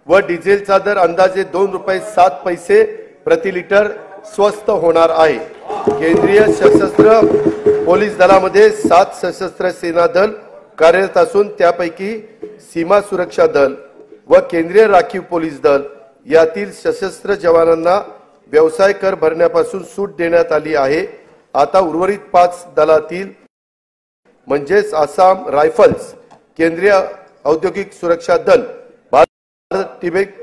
Speaker 1: व डिझेलचा दर अंदाजे 2 रुपये 7 पैसे प्रति लिटर स्वस्त होणार आहे। केंद्रीय सशस्त्र पोलीस दलामध्ये 7 सशस्त्र सेना दल कार्यरत असून त्यापैकी सीमा सुरक्षा दल व केंद्रीय राखीव पोलीस दल यातील सशस्त्र जवानांना व्यवसाय कर भरण्यापासून सूट देण्यात आली आहे। आता उर्वरित 5 दलातील म्हणजेच आसाम रायफल्स, केंद्रीय औद्योगिक सुरक्षा दल, भारत तिबेट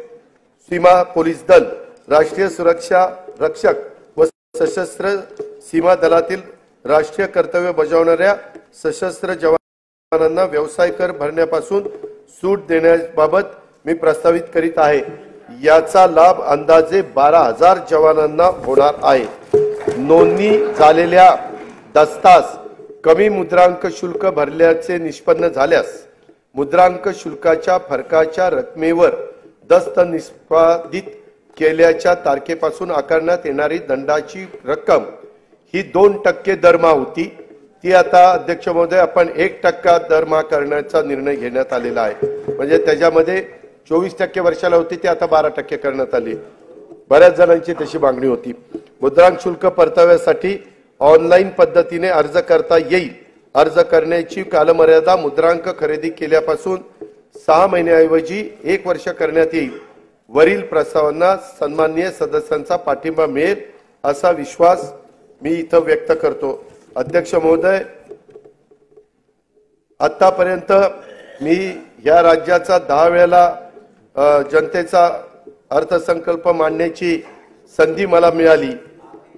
Speaker 1: सीमा पोलीस दल, राष्ट्रीय सुरक्षा रक्षक व सशस्त्र सीमा दलातील राष्ट्रीय कर्तव्य बजावणाऱ्या सशस्त्र जवानांना व्यवसाय कर भरण्यापासून सूट देण्याबाबत मी प्रस्तावित करीत आहे। याचा लाभ अंदाजे 12,000 जवानांना होणार आहे। नोंदणी झालेल्या दस्तास कमी मुद्रांक शुल्क भरल्याचे निष्पन्न झाल्यास मुद्रांक शुल्काच्या फरकाच्या रकमेवर दस्त निष्पादित केल्याच्या तारखेपासून आकारण्यात येणारी दंडाची रक्कम ही 2% दरमहा होती, ती आता अध्यक्ष महोदय आपण 1% दरमहा करण्याचा निर्णय घेण्यात आलेला आहे। म्हणजे त्याच्यामध्ये 24% वर्षाला होती, ती आता 12% करण्यात आली। बऱ्याच जणांची तशी मागणी होती। मुद्रांक शुल्क परताव्यासाठी ऑनलाईन पद्धतीने अर्ज करता येईल। अर्ज करण्याची कालमर्यादा मुद्रांक खरेदी केल्यापासून 6 महिन्याऐवजी 1 वर्ष करण्यात येईल। वरील प्रस्तावांना सन्माननीय सदस्यांचा पाठिंबा मिळेल असा विश्वास मी इथं व्यक्त करतो। अध्यक्ष महोदय, आतापर्यंत मी या राज्याचा 10 वेळेला जनतेचा अर्थसंकल्प मांडण्याची संधी मला मिळाली।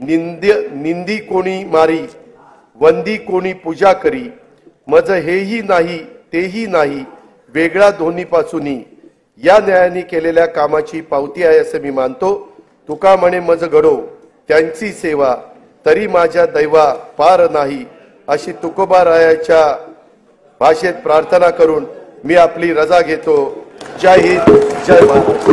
Speaker 1: निंदी कोणी मारी, वंदी कोणी पूजा करी, मज हेही नाही तेही नाही, वेगळा दोन्हीपासूनही या न्यायाने केलेल्या कामाची पावती आहे असे मी मानतो। तुका म्हणे मज घडो त्यांची सेवा, तरी माझ्या दैवा पार नाही, अशी तुकोबारायाच्या भाषेत प्रार्थना करून मी आपली रजा घेतो। जय हिंद, जय भारत।